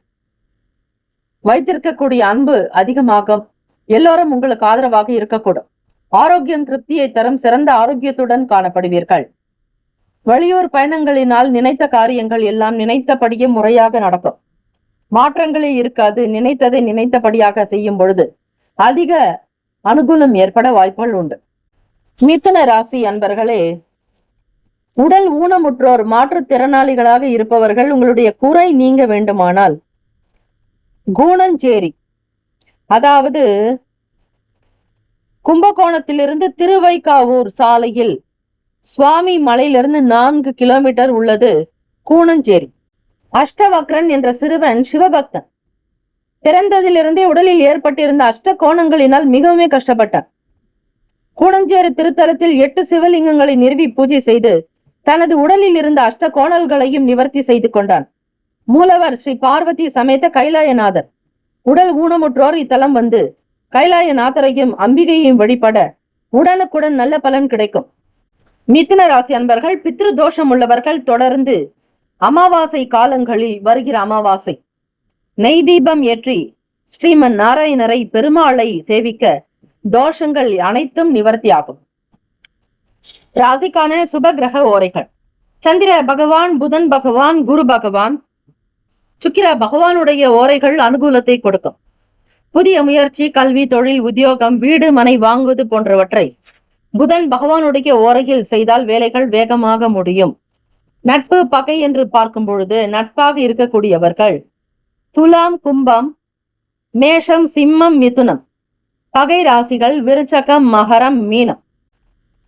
வைத்திருக்கக்கூடிய அன்பு அதிகமாகும். எல்லோரும் உங்களுக்கு ஆதரவாக இருக்கக்கூடும். ஆரோக்கியம் திருப்தியை தரும். சிறந்த ஆரோக்கியத்துடன் காணப்படுவீர்கள். வெளியூர் பயணங்களினால் நினைத்த காரியங்கள் எல்லாம் நினைத்தபடியே முறையாக நடக்கும். மாற்றங்களே இருக்காது. நினைத்ததை நினைத்தபடியாக செய்யும் பொழுது அதிக அனுகூலம் ஏற்பட வாய்ப்புகள் உண்டு. மிதுன ராசி அன்பர்களே, உடல் ஊனமுற்றோர், மாற்றுத்திறனாளிகளாக இருப்பவர்கள் உங்களுடைய குறை நீங்க வேண்டுமானால் கூணஞ்சேரி, அதாவது கும்பகோணத்திலிருந்து திருவைக்காவூர் சாலையில் சுவாமி மலையிலிருந்து 4 கிலோமீட்டர் உள்ளது கூணஞ்சேரி. அஷ்டவக்ரன் என்ற சிறுவன் சிவபக்தன். பிறந்ததிலிருந்தே உடலில் ஏற்பட்டிருந்த அஷ்ட கோணங்களினால் மிகவுமே கஷ்டப்பட்டான். கூணஞ்சேரி திருத்தலத்தில் 8 சிவலிங்கங்களை நிறுவி பூஜை செய்து தனது உடலில் இருந்த அஷ்ட கோணல்களையும் நிவர்த்தி செய்து கொண்டான். மூலவர் ஸ்ரீ பார்வதி சமேத கைலாயநாதர். உடல் ஊனமுற்றோர் இத்தலம் வந்து கைலாயநாதரையும் அம்பிகையையும் வழிபட உடனுக்குடன் நல்ல பலன் கிடைக்கும். மிதுன ராசி அன்பர்கள், பித்ரு தோஷம் உள்ளவர்கள் தொடர்ந்து அமாவாசை காலங்களில் வருகிற அமாவாசை நெய் தீபம் ஏற்றி ஸ்ரீமன் நாராயணரை, பெருமாளை சேவிக்க தோஷங்கள் அனைத்தும் நிவர்த்தியாகும். ராசிக்கான சுப கிரக ஓரைகள். சந்திர பகவான், புதன் பகவான், குரு பகவான், சுக்கிர பகவானுடைய ஓரைகள் அனுகூலத்தை கொடுக்கும். புதிய முயற்சி, கல்வி, தொழில், உத்தியோகம், வீடு, மனை வாங்குவது போன்றவற்றை புதன் பகவானுடைய ஓரையில் செய்தால் வேலைகள் வேகமாக முடியும். நட்பு, பகை என்று பார்க்கும் பொழுது நட்பாக இருக்கக்கூடியவர்கள் துலாம், கும்பம், மேஷம், சிம்மம், மிதுனம். பகை ராசிகள் விருச்சகம், மகரம், மீனம்.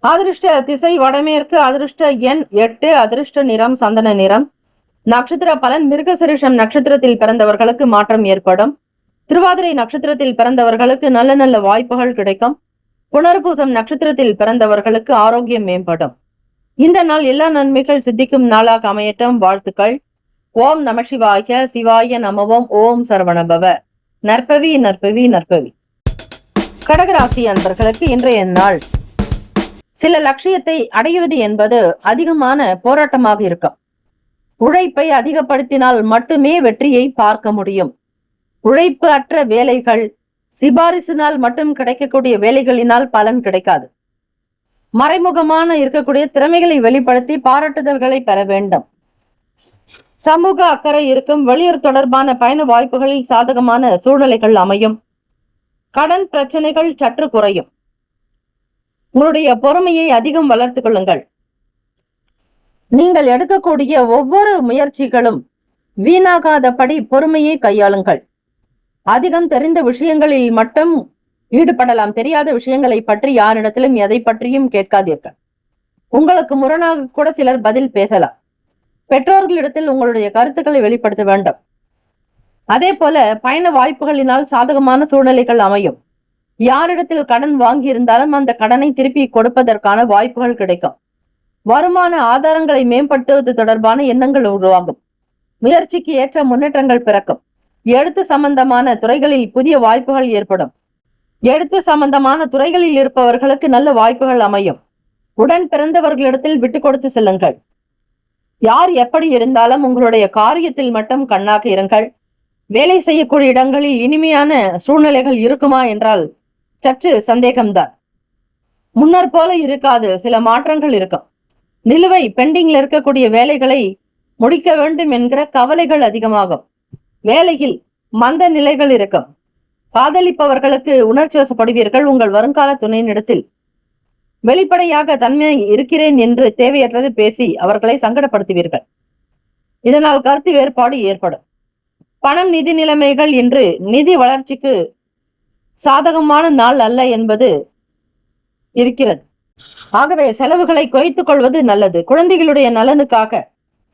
அதிர்ஷ்ட திசை வடமேற்கு. அதிர்ஷ்ட எண் 8. அதிர்ஷ்ட நிறம் சந்தன நிறம். நட்சத்திர பலன். மிருகசீரிஷம் நட்சத்திரத்தில் பிறந்தவர்களுக்கு மாற்றம் ஏற்படும். திருவாதிரை நட்சத்திரத்தில் பிறந்தவர்களுக்கு நல்ல நல்ல வாய்ப்புகள் கிடைக்கும். புனர்பூசம் நட்சத்திரத்தில் பிறந்தவர்களுக்கு ஆரோக்கியம் மேம்படும். இந்த நாள் எல்லா நன்மைகள் சித்திக்கும் நாளாக அமையட்டும். வாழ்த்துக்கள். ஓம் நம சிவாய. சிவாய நமவோம். ஓம் சரவணபவ. நற்பவி நற்பவி நற்பவி. கடகராசி அன்பர்களுக்கு இன்றைய நாள் சில லட்சியத்தை அடைவது என்பது அதிகமான போராட்டமாக இருக்கும். உழைப்பை அதிகப்படுத்தினால் மட்டுமே வெற்றியை பார்க்க முடியும். உழைப்பு அற்ற வேலைகள், சிபாரிசினால் மட்டும் கிடைக்கக்கூடிய வேலைகளினால் பலன் கிடைக்காது. மறைமுகமான இருக்கக்கூடிய திறமைகளை வெளிப்படுத்தி பாராட்டுதல்களை பெற வேண்டும். சமூக அக்கறை இருக்கும். வெளியூர் தொடர்பான பயண வாய்ப்புகளில் சாதகமான சூழ்நிலைகள் அமையும். கடன் பிரச்சனைகள் சற்று குறையும். உங்களுடைய பொறுமையை அதிகம் வளர்த்துக் கொள்ளுங்கள். நீங்கள் எடுக்கக்கூடிய ஒவ்வொரு முயற்சிகளும் வீணாகாதபடி பொறுமையை கையாளுங்கள். அதிகம் தெரிந்த விஷயங்களில் மட்டும் ஈடுபடலாம். தெரியாத விஷயங்களை பற்றி யாரிடத்திலும் எதை பற்றியும் கேட்காதீர்கள். உங்களுக்கு முரணாக கூட சிலர் பதில் பேசலாம். பெற்றோர்களிடத்தில் உங்களுடைய கருத்துக்களை வெளிப்படுத்த வேண்டும். அதே போல பயண வாய்ப்புகளினால் சாதகமான சூழ்நிலைகள் அமையும். யாரிடத்தில் கடன் வாங்கியிருந்தாலும் அந்த கடனை திருப்பி கொடுப்பதற்கான வாய்ப்புகள் கிடைக்கும். வருமான ஆதாரங்களை மேம்படுத்துவது தொடர்பான எண்ணங்கள் உருவாகும். முயற்சிக்கு ஏற்ற முன்னேற்றங்கள் பிறக்கும். எழுத்து சம்பந்தமான துறைகளில் புதிய வாய்ப்புகள் ஏற்படும். எழுத்து சம்பந்தமான துறைகளில் இருப்பவர்களுக்கு நல்ல வாய்ப்புகள் அமையும். உடன் பிறந்தவர்களிடத்தில் விட்டு கொடுத்து செல்லுங்கள். யார் எப்படி இருந்தாலும் உங்களுடைய காரியத்தில் மட்டும் கண்ணாக இருங்கள். வேலை செய்யக்கூடிய இடங்களில் இனிமையான சூழ்நிலைகள் இருக்குமா என்றால் சற்று சந்தேகம்தான். முன்னர் போல இருக்காது. சில மாற்றங்கள் இருக்கும். நிலுவை பெண்டிங்ல இருக்கக்கூடிய வேலைகளை முடிக்க வேண்டும் என்கிற கவலைகள் அதிகமாகும். வேலையில் மந்த நிலைகள் இருக்கும். காதலிப்பவர்களுக்கு உணர்ச்சி வசப்படுவீர்கள். உங்கள் வருங்கால துணையினிடத்தில் வெளிப்படையாக தன்மை இருக்கிறேன் என்று தேவையற்றது பேசி அவர்களை சங்கடப்படுத்துவீர்கள். இதனால் கருத்து வேறுபாடு ஏற்படும். பணம், நிதி நிலைமைகள் இன்று நிதி வளர்ச்சிக்கு சாதகமான நாள் அல்ல என்பது இருக்கிறது. ஆகவே செலவுகளை குறைத்துக் கொள்வது நல்லது. குழந்தைகளுடைய நலனுக்காக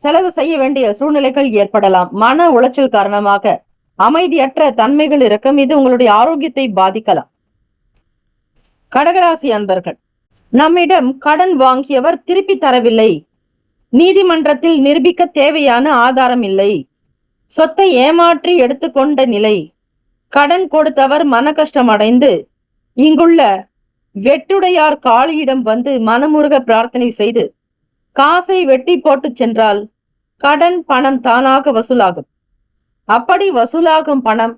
செலவு செய்ய வேண்டிய சூழ்நிலைகள் ஏற்படலாம். மன உளைச்சல் காரணமாக அமைதியற்ற தன்மைகள் இருக்கும். இது உங்களுடைய ஆரோக்கியத்தை பாதிக்கலாம். கடகராசி அன்பர்கள், நம்மிடம் கடன் வாங்கியவர் திருப்பி தரவில்லை. நீதிமன்றத்தில் நிரூபிக்க தேவையான ஆதாரம் இல்லை. சொத்தை ஏமாற்றி எடுத்துக்கொண்ட நிலை. கடன் கொடுத்தவர் மன கஷ்டம் அடைந்து இங்குள்ள வெட்டுடையார் காளியிடம் வந்து மனமுருக பிரார்த்தனை செய்து காசை வெட்டி போட்டு சென்றால் கடன் பணம் தானாக வசூலாகும். அப்படி வசூலாகும் பணம்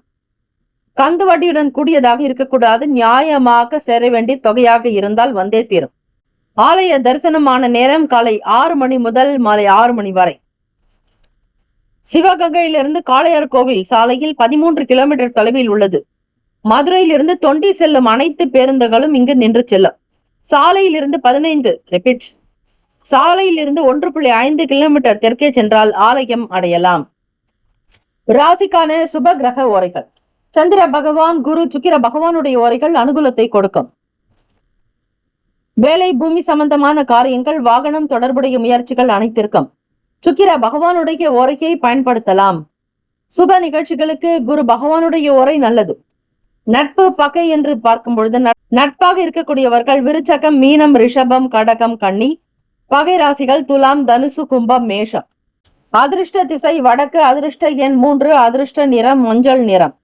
கந்து வட்டியுடன் கூடியதாக இருக்கக்கூடாது. நியாயமாக சேர வேண்டிய தொகையாக இருந்தால் வந்தே தீரும். ஆலய தரிசனமான நேரம் காலை 6 மணி முதல் மாலை 6 மணி வரை. சிவகங்கையிலிருந்து காளையார் கோவில் சாலையில் 13 கிலோமீட்டர் தொலைவில் உள்ளது. மதுரையிலிருந்து தொண்டி செல்லும் அனைத்து பேருந்துகளும் இங்கு நின்று செல்லும். சாலையிலிருந்து 1.5 கிலோமீட்டர் தெற்கே சென்றால் ஆலயம் அடையலாம். ராசிக்கான சுப கிரக ஓரைகள். சந்திர பகவான், குரு, சுக்கிர பகவானுடைய ஓரைகள் அனுகூலத்தை கொடுக்கும். வேலை, பூமி சம்பந்தமான காரியங்கள், வாகனம் தொடர்புடைய முயற்சிகள் அனைத்திற்கும் சுக்கிர பகவானுடைய ஓரையை பயன்படுத்தலாம். சுப நிகழ்ச்சிகளுக்கு குரு பகவானுடைய ஓரை நல்லது. நட்பு, பகை என்று பார்க்கும் பொழுது நட்பாக இருக்கக்கூடியவர்கள் விருச்சகம், மீனம், ரிஷபம், கடகம், கன்னி. பகை ராசிகள் துலாம், தனுசு, கும்பம், மேஷம். அதிர்ஷ்ட திசை வடக்கு. அதிர்ஷ்ட எண் 3. அதிர்ஷ்ட நிறம் மஞ்சள் நிறம்.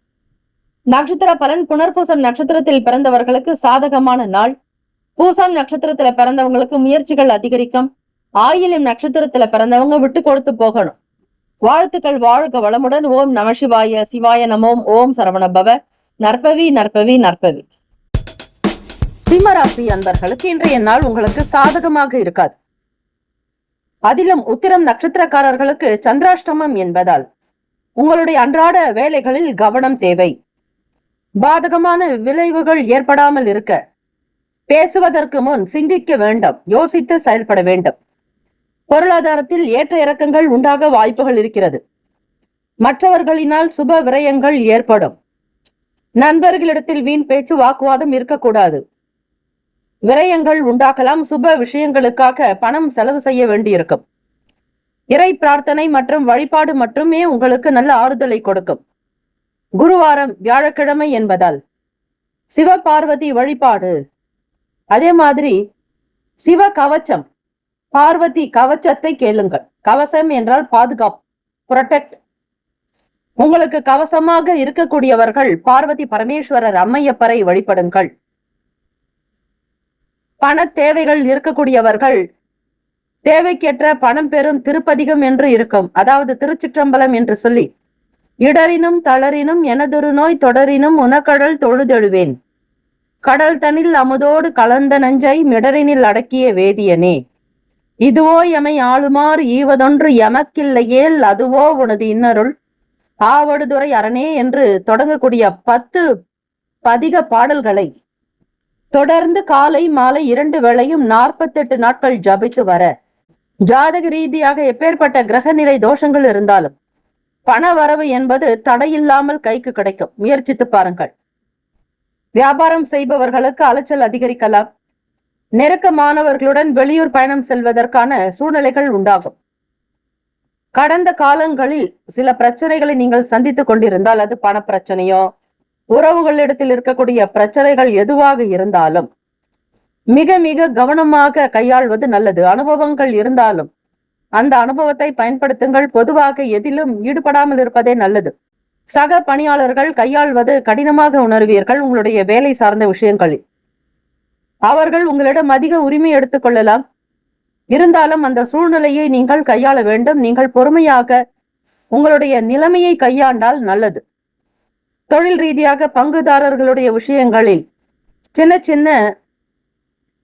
நட்சத்திர பலன். புனர்பூசம் நட்சத்திரத்தில் பிறந்தவர்களுக்கு சாதகமான நாள். பூசம் நட்சத்திரத்துல பிறந்தவங்களுக்கு முயற்சிகள் அதிகரிக்கும். ஆயில்யம் நட்சத்திரத்துல பிறந்தவங்க விட்டு கொடுத்து போகணும். வாழ்த்துக்கள். வாழ்க வளமுடன். ஓம் நம சிவாய. சிவாய நமோம். ஓம் சரவணபவ. நற்பவி நற்பவி நற்பவி. சிம்மராசி அன்பர்களுக்கு இன்றைய நாள் உங்களுக்கு சாதகமாக இருக்காது. அதிலும் உத்திரம் நட்சத்திரக்காரர்களுக்கு சந்திராஷ்டமம் என்பதால் உங்களுடைய அன்றாட வேலைகளில் கவனம் தேவை. பாதகமான விளைவுகள் ஏற்படாமல் இருக்க பேசுவதற்கு முன் சிந்திக்க வேண்டும், யோசித்து செயல்பட வேண்டும். பொருளாதாரத்தில் ஏற்ற இறக்கங்கள் உண்டாக வாய்ப்புகள் இருக்கிறது. மற்றவர்களினால் சுப விரயங்கள் ஏற்படும். நண்பர்களிடத்தில் வீண் பேச்சு வாக்குவாதம் இருக்கக்கூடாது. விரயங்கள் உண்டாக்கலாம். சுப விஷயங்களுக்காக பணம் செலவு செய்ய வேண்டியிருக்கும். இறை பிரார்த்தனை மற்றும் வழிபாடு மட்டுமே உங்களுக்கு நல்ல ஆறுதலை கொடுக்கும். குருவாரம் வியாழக்கிழமை என்பதால் சிவ பார்வதி வழிபாடு, அதே மாதிரி சிவ கவச்சம், பார்வதி கவச்சத்தை கேளுங்கள். கவசம் என்றால் பாதுகாப்பு, புரொடெக்ட். உங்களுக்கு கவசமாக இருக்கக்கூடியவர்கள் பார்வதி பரமேஸ்வரர் அம்மையப்பரை வழிபடுங்கள். பண தேவைகள் இருக்கக்கூடியவர்கள் தேவைக்கேற்ற பணம் பெறும் திருப்பதிகம் என்று இருக்கும், அதாவது திருச்சிற்றம்பலம் என்று சொல்லி, இடரினும் தளரினும் எனதொரு நோய் தொடரினும் உனக்கடல் தொழுதெழுவேன், கடல் தனில் அமுதோடு கலந்த நஞ்சை மிடரினில் அடக்கிய வேதியனே, இதுவோ எமை ஆளுமாறு ஈவதொன்று எமக்கில்லையேல் அதுவோ உனது இன்னருள் ஆவடுதுறை அரணே என்று தொடங்கக்கூடிய 10 பதிக பாடல்களை தொடர்ந்து காலை மாலை 2 வேளையும் 48 நாட்கள் ஜபித்து வர, ஜாதக ரீதியாக எப்பேற்பட்ட கிரகநிலை தோஷங்கள் இருந்தாலும் பண வரவு என்பது தடையில்லாமல் கைக்கு கிடைக்கும். முயற்சித்து பாருங்கள். வியாபாரம் செய்பவர்களுக்கு அலைச்சல் அதிகரிக்கலாம். நெருக்கமானவர்களுடன் வெளியூர் பயணம் செல்வதற்கான சூழ்நிலைகள் உண்டாகும். கடந்த காலங்களில் சில பிரச்சனைகளை நீங்கள் சந்தித்துக் கொண்டிருந்தால், அது பண பிரச்சனையோ உறவுகளிடத்தில் இருக்கக்கூடிய பிரச்சனைகள் எதுவாக இருந்தாலும் மிக மிக கவனமாக கையாள்வது நல்லது. அனுபவங்கள் இருந்தாலும் அந்த அனுபவத்தை பயன்படுத்துங்கள். பொதுவாக எதிலும் ஈடுபடாமல் இருப்பதே நல்லது. சக பணியாளர்கள் கையாள்வது கடினமாக உணர்வீர்கள். உங்களுடைய வேலை சார்ந்த விஷயங்களில் அவர்கள் உங்களிடம் அதிக உரிமை எடுத்துக் கொள்ளலாம். இருந்தாலும் அந்த சூழ்நிலையை நீங்கள் கையாள வேண்டும். நீங்கள் பொறுமையாக உங்களுடைய நிலைமையை கையாண்டால் நல்லது. தொழில் ரீதியாக பங்குதாரர்களுடைய விஷயங்களில் சின்ன சின்ன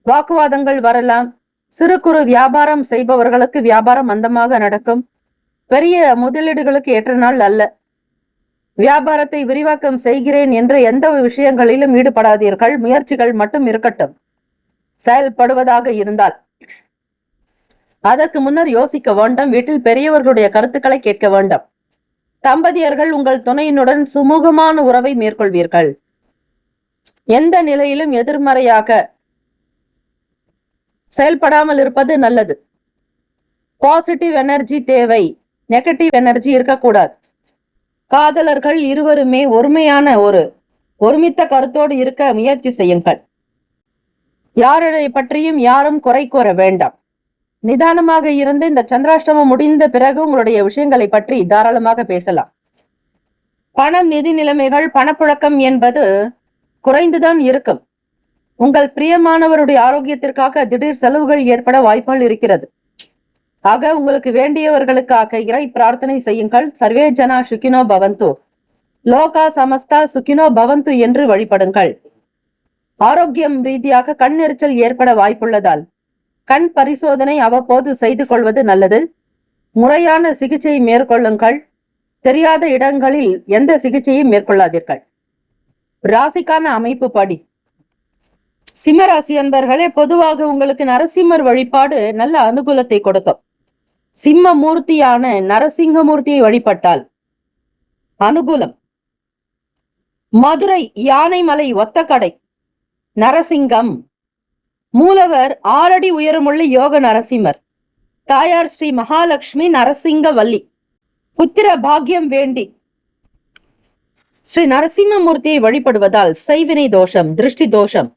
வாக்குவாதங்கள் வரலாம். சிறு குறு வியாபாரம் செய்பவர்களுக்கு வியாபாரம் மந்தமாக நடக்கும். பெரிய முதலீடுகளுக்கு ஏற்ற நாள் அல்ல. வியாபாரத்தை விரிவாக்கம் செய்கிறேன் என்று எந்த விஷயங்களிலும் ஈடுபடாதீர்கள். முயற்சிகள் மட்டும் இருக்கட்டும். செயல்படுவதாக இருந்தால் அதற்கு முன்னர் யோசிக்க வேண்டும். வீட்டில் பெரியவர்களுடைய கருத்துக்களை கேட்க வேண்டும். தம்பதியர்கள் உங்கள் துணையினுடன் சுமூகமான உறவை மேற்கொள்வீர்கள். எந்த நிலையிலும் எதிர்மறையாக செயல்படாமல் இருப்பது நல்லது. பாசிட்டிவ் எனர்ஜி தேவை, நெகட்டிவ் எனர்ஜி இருக்கக்கூடாது. காதலர்கள் இருவருமே ஒருமித்த கருத்தோடு இருக்க முயற்சி செய்யுங்கள். யாரை பற்றியும் யாரும் குறை கூற வேண்டாம். நிதானமாக இருந்து இந்த சந்திராஷ்டமம் முடிந்த பிறகு உங்களுடைய விஷயங்களை பற்றி தாராளமாக பேசலாம். பணம், நிதி நிலைமைகள், பணப்புழக்கம் என்பது குறைந்துதான் இருக்கும். உங்கள் பிரியமானவருடைய ஆரோக்கியத்திற்காக திடீர் செலவுகள் ஏற்பட வாய்ப்புகள் இருக்கிறது. ஆக உங்களுக்கு வேண்டியவர்களுக்காக இறை பிரார்த்தனை செய்யுங்கள். சர்வே ஜனா சுகினோ பவந்து, லோகா சமஸ்தா சுகினோ பவந்து என்று வழிபடுங்கள். ஆரோக்கியம் ரீதியாக கண் எரிச்சல் ஏற்பட வாய்ப்புள்ளதால் கண் பரிசோதனை அவ்வப்போது செய்து கொள்வது நல்லது. முறையான சிகிச்சை மேற்கொள்ளுங்கள். தெரியாத இடங்களில் எந்த சிகிச்சையும் மேற்கொள்ளாதீர்கள். ராசிக்கான அமைப்பு படி சிம்மராசி அன்பர்களே, பொதுவாக உங்களுக்கு நரசிம்மர் வழிபாடு நல்ல அனுகூலத்தை கொடுக்கும். சிம்ம மூர்த்தியான நரசிங்கமூர்த்தியை வழிபட்டால் அனுகூலம். மதுரை யானைமலை ஒத்தக்கடை நரசிங்கம், மூலவர் 6 அடி உயரமுள்ள யோக நரசிம்மர், தாயார் ஸ்ரீ மகாலட்சுமி நரசிங்க வள்ளி. புத்திர பாக்கியம் வேண்டி ஸ்ரீ நரசிம்மமூர்த்தியை வழிபடுவதால் செய்வினை தோஷம், திருஷ்டி தோஷம்,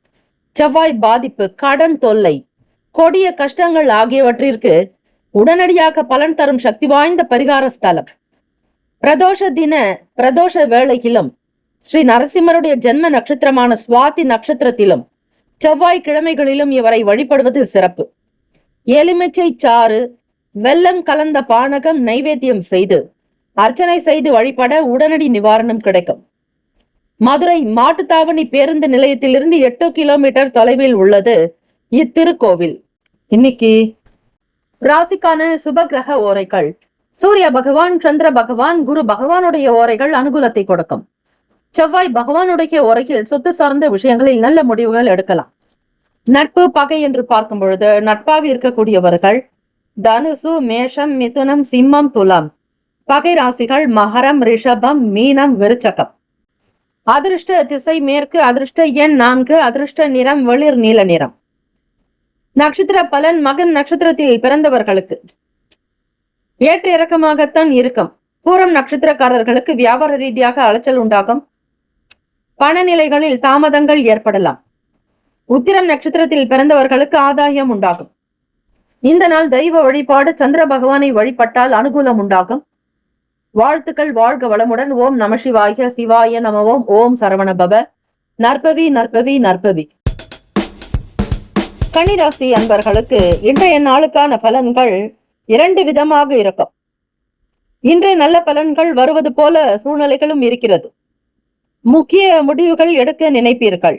செவ்வாய் பாதிப்பு, கடன் தொல்லை, கொடிய கஷ்டங்கள் ஆகியவற்றிற்கு உடனடியாக பலன் தரும் சக்தி வாய்ந்த பரிகார ஸ்தலம். பிரதோஷ வேளையிலும் ஸ்ரீ நரசிம்மருடைய ஜென்ம நட்சத்திரமான சுவாதி நட்சத்திரத்திலும் செவ்வாய் கிழமைகளிலும் இவரை வழிபடுவது சிறப்பு. எலுமிச்சை சாறு, வெல்லம் கலந்த பானகம் நைவேத்தியம் செய்து அர்ச்சனை செய்து வழிபட உடனடி நிவாரணம் கிடைக்கும். மதுரை மாட்டுத்தாவணி பேருந்து நிலையத்திலிருந்து 8 கிலோமீட்டர் தொலைவில் உள்ளது இத்திருக்கோவில். இன்னைக்கு ராசிக்கான சுபகிரக ஓரைகள். சூரிய பகவான், சந்திர பகவான், குரு பகவானுடைய ஓரைகள் அனுகூலத்தை கொடுக்கும். செவ்வாய் பகவானுடைய ஓரையில் சொத்து சார்ந்த விஷயங்களில் நல்ல முடிவுகள் எடுக்கலாம். நட்பு பகை என்று பார்க்கும் பொழுது நட்பாக இருக்கக்கூடியவர்கள் தனுசு, மேஷம், மிதுனம், சிம்மம், துலாம். பகை ராசிகள் மகரம், ரிஷபம், மீனம், விருச்சகம். அதிர்ஷ்ட திசை மேற்கு, அதிர்ஷ்ட எண் 4, அதிர்ஷ்ட நிறம் வெளிர் நீல நிறம். நட்சத்திர பலன். மகன் நட்சத்திரத்தில் பிறந்தவர்களுக்கு ஏற்ற இறக்கமாகத்தான் இருக்கும். பூரம் நட்சத்திரக்காரர்களுக்கு வியாபார ரீதியாக அலைச்சல் உண்டாகும். பணநிலைகளில் தாமதங்கள் ஏற்படலாம். உத்திரம் நட்சத்திரத்தில் பிறந்தவர்களுக்கு ஆதாயம் உண்டாகும். இந்த நாள் தெய்வ வழிபாடு, சந்திர பகவானை வழிபட்டால் அனுகூலம் உண்டாகும். வாழ்த்துக்கள். வாழ்க வளமுடன். ஓம் நம சிவாய. சிவாய நமவோம். ஓம் சரவணபவ. நற்பவி நற்பவி நற்பவி. கன்னிராசி அன்பர்களுக்கு இன்றைய நாளுக்கான பலன்கள் 2 விதமாக இருக்கும். இன்றைய நல்ல பலன்கள் வருவது போல சூழ்நிலைகளும் இருக்கிறது. முக்கிய முடிவுகள் எடுக்க நினைப்பீர்கள்.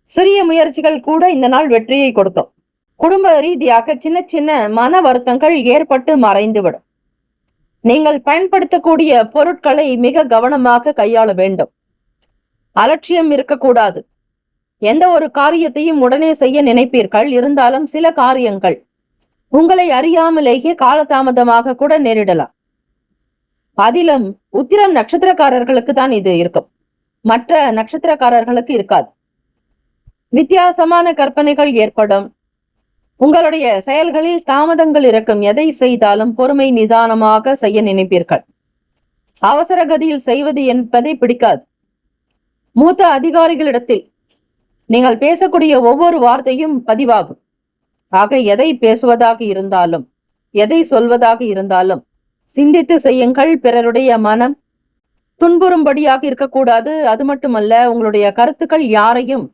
சிறிய முயற்சிகள் கூட இந்த நாள் வெற்றியை கொடுக்கும். குடும்ப ரீதியாக சின்ன சின்ன மன வருத்தங்கள் ஏற்பட்டு மறைந்துவிடும். நீங்கள் பயன்படுத்தக்கூடிய பொருட்களை மிக கவனமாக கையாள வேண்டும். அலட்சியம் இருக்கக்கூடாது. எந்த ஒரு காரியத்தையும் உடனே செய்ய நினைப்பீர்கள். இருந்தாலும் சில காரியங்கள் உங்களை அறியாமலேயே காலதாமதமாக கூட நேரிடலாம். அதிலும் உத்திரம் நட்சத்திரக்காரர்களுக்கு தான் இது இருக்கும். மற்ற நட்சத்திரக்காரர்களுக்கு இருக்காது. வித்தியாசமான கற்பனைகள் ஏற்படும். உங்களுடைய செயல்களில் தாமதங்கள் இருக்கும். எதை செய்தாலும் பொறுமை நிதானமாக செய்ய நினைப்பீர்கள். அவசர கதியில் செய்வது என்பதை பிடிக்காது. மூத்த அதிகாரிகளிடத்தில் நீங்கள் பேசக்கூடிய ஒவ்வொரு வார்த்தையும் பதிவாகும். ஆக எதை பேசுவதாக இருந்தாலும், எதை சொல்வதாக இருந்தாலும் சிந்தித்து செய்யுங்கள். பிறருடைய மனம் துன்புறும்படியாக இருக்கக்கூடாது. அது மட்டுமல்ல, உங்களுடைய கருத்துக்கள் யாரையும்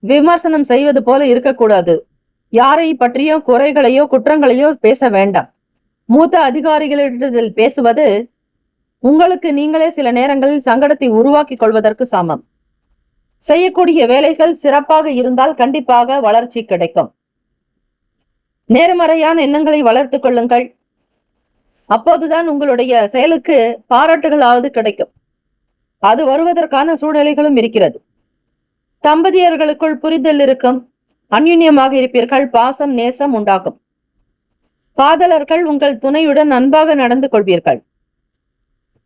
விமர்சனம் செய்வது போல இருக்கக்கூடாது. யாரை பற்றியோ குறைகளையோ குற்றங்களையோ பேச வேண்டாம். மூத்த அதிகாரிகளிடத்தில் பேசுவது உங்களுக்கு நீங்களே சில நேரங்களில் சங்கடத்தை உருவாக்கி கொள்வதற்கு சமம். செய்யக்கூடிய வேலைகள் சிறப்பாக இருந்தால் கண்டிப்பாக வளர்ச்சி கிடைக்கும். நேர்மறையான எண்ணங்களை வளர்த்து கொள்ளுங்கள். அப்போதுதான் உங்களுடைய செயலுக்கு பாராட்டுகளாவது கிடைக்கும். அது வருவதற்கான சூழ்நிலைகளும் இருக்கிறது. தம்பதியர்களுக்குள் புரிதல் இருக்கும். அந்யுன்யமாக இருப்பீர்கள். பாசம் நேசம் உண்டாகும். காதலர்கள் உங்கள் துணையுடன் அன்பாக நடந்து கொள்வீர்கள்.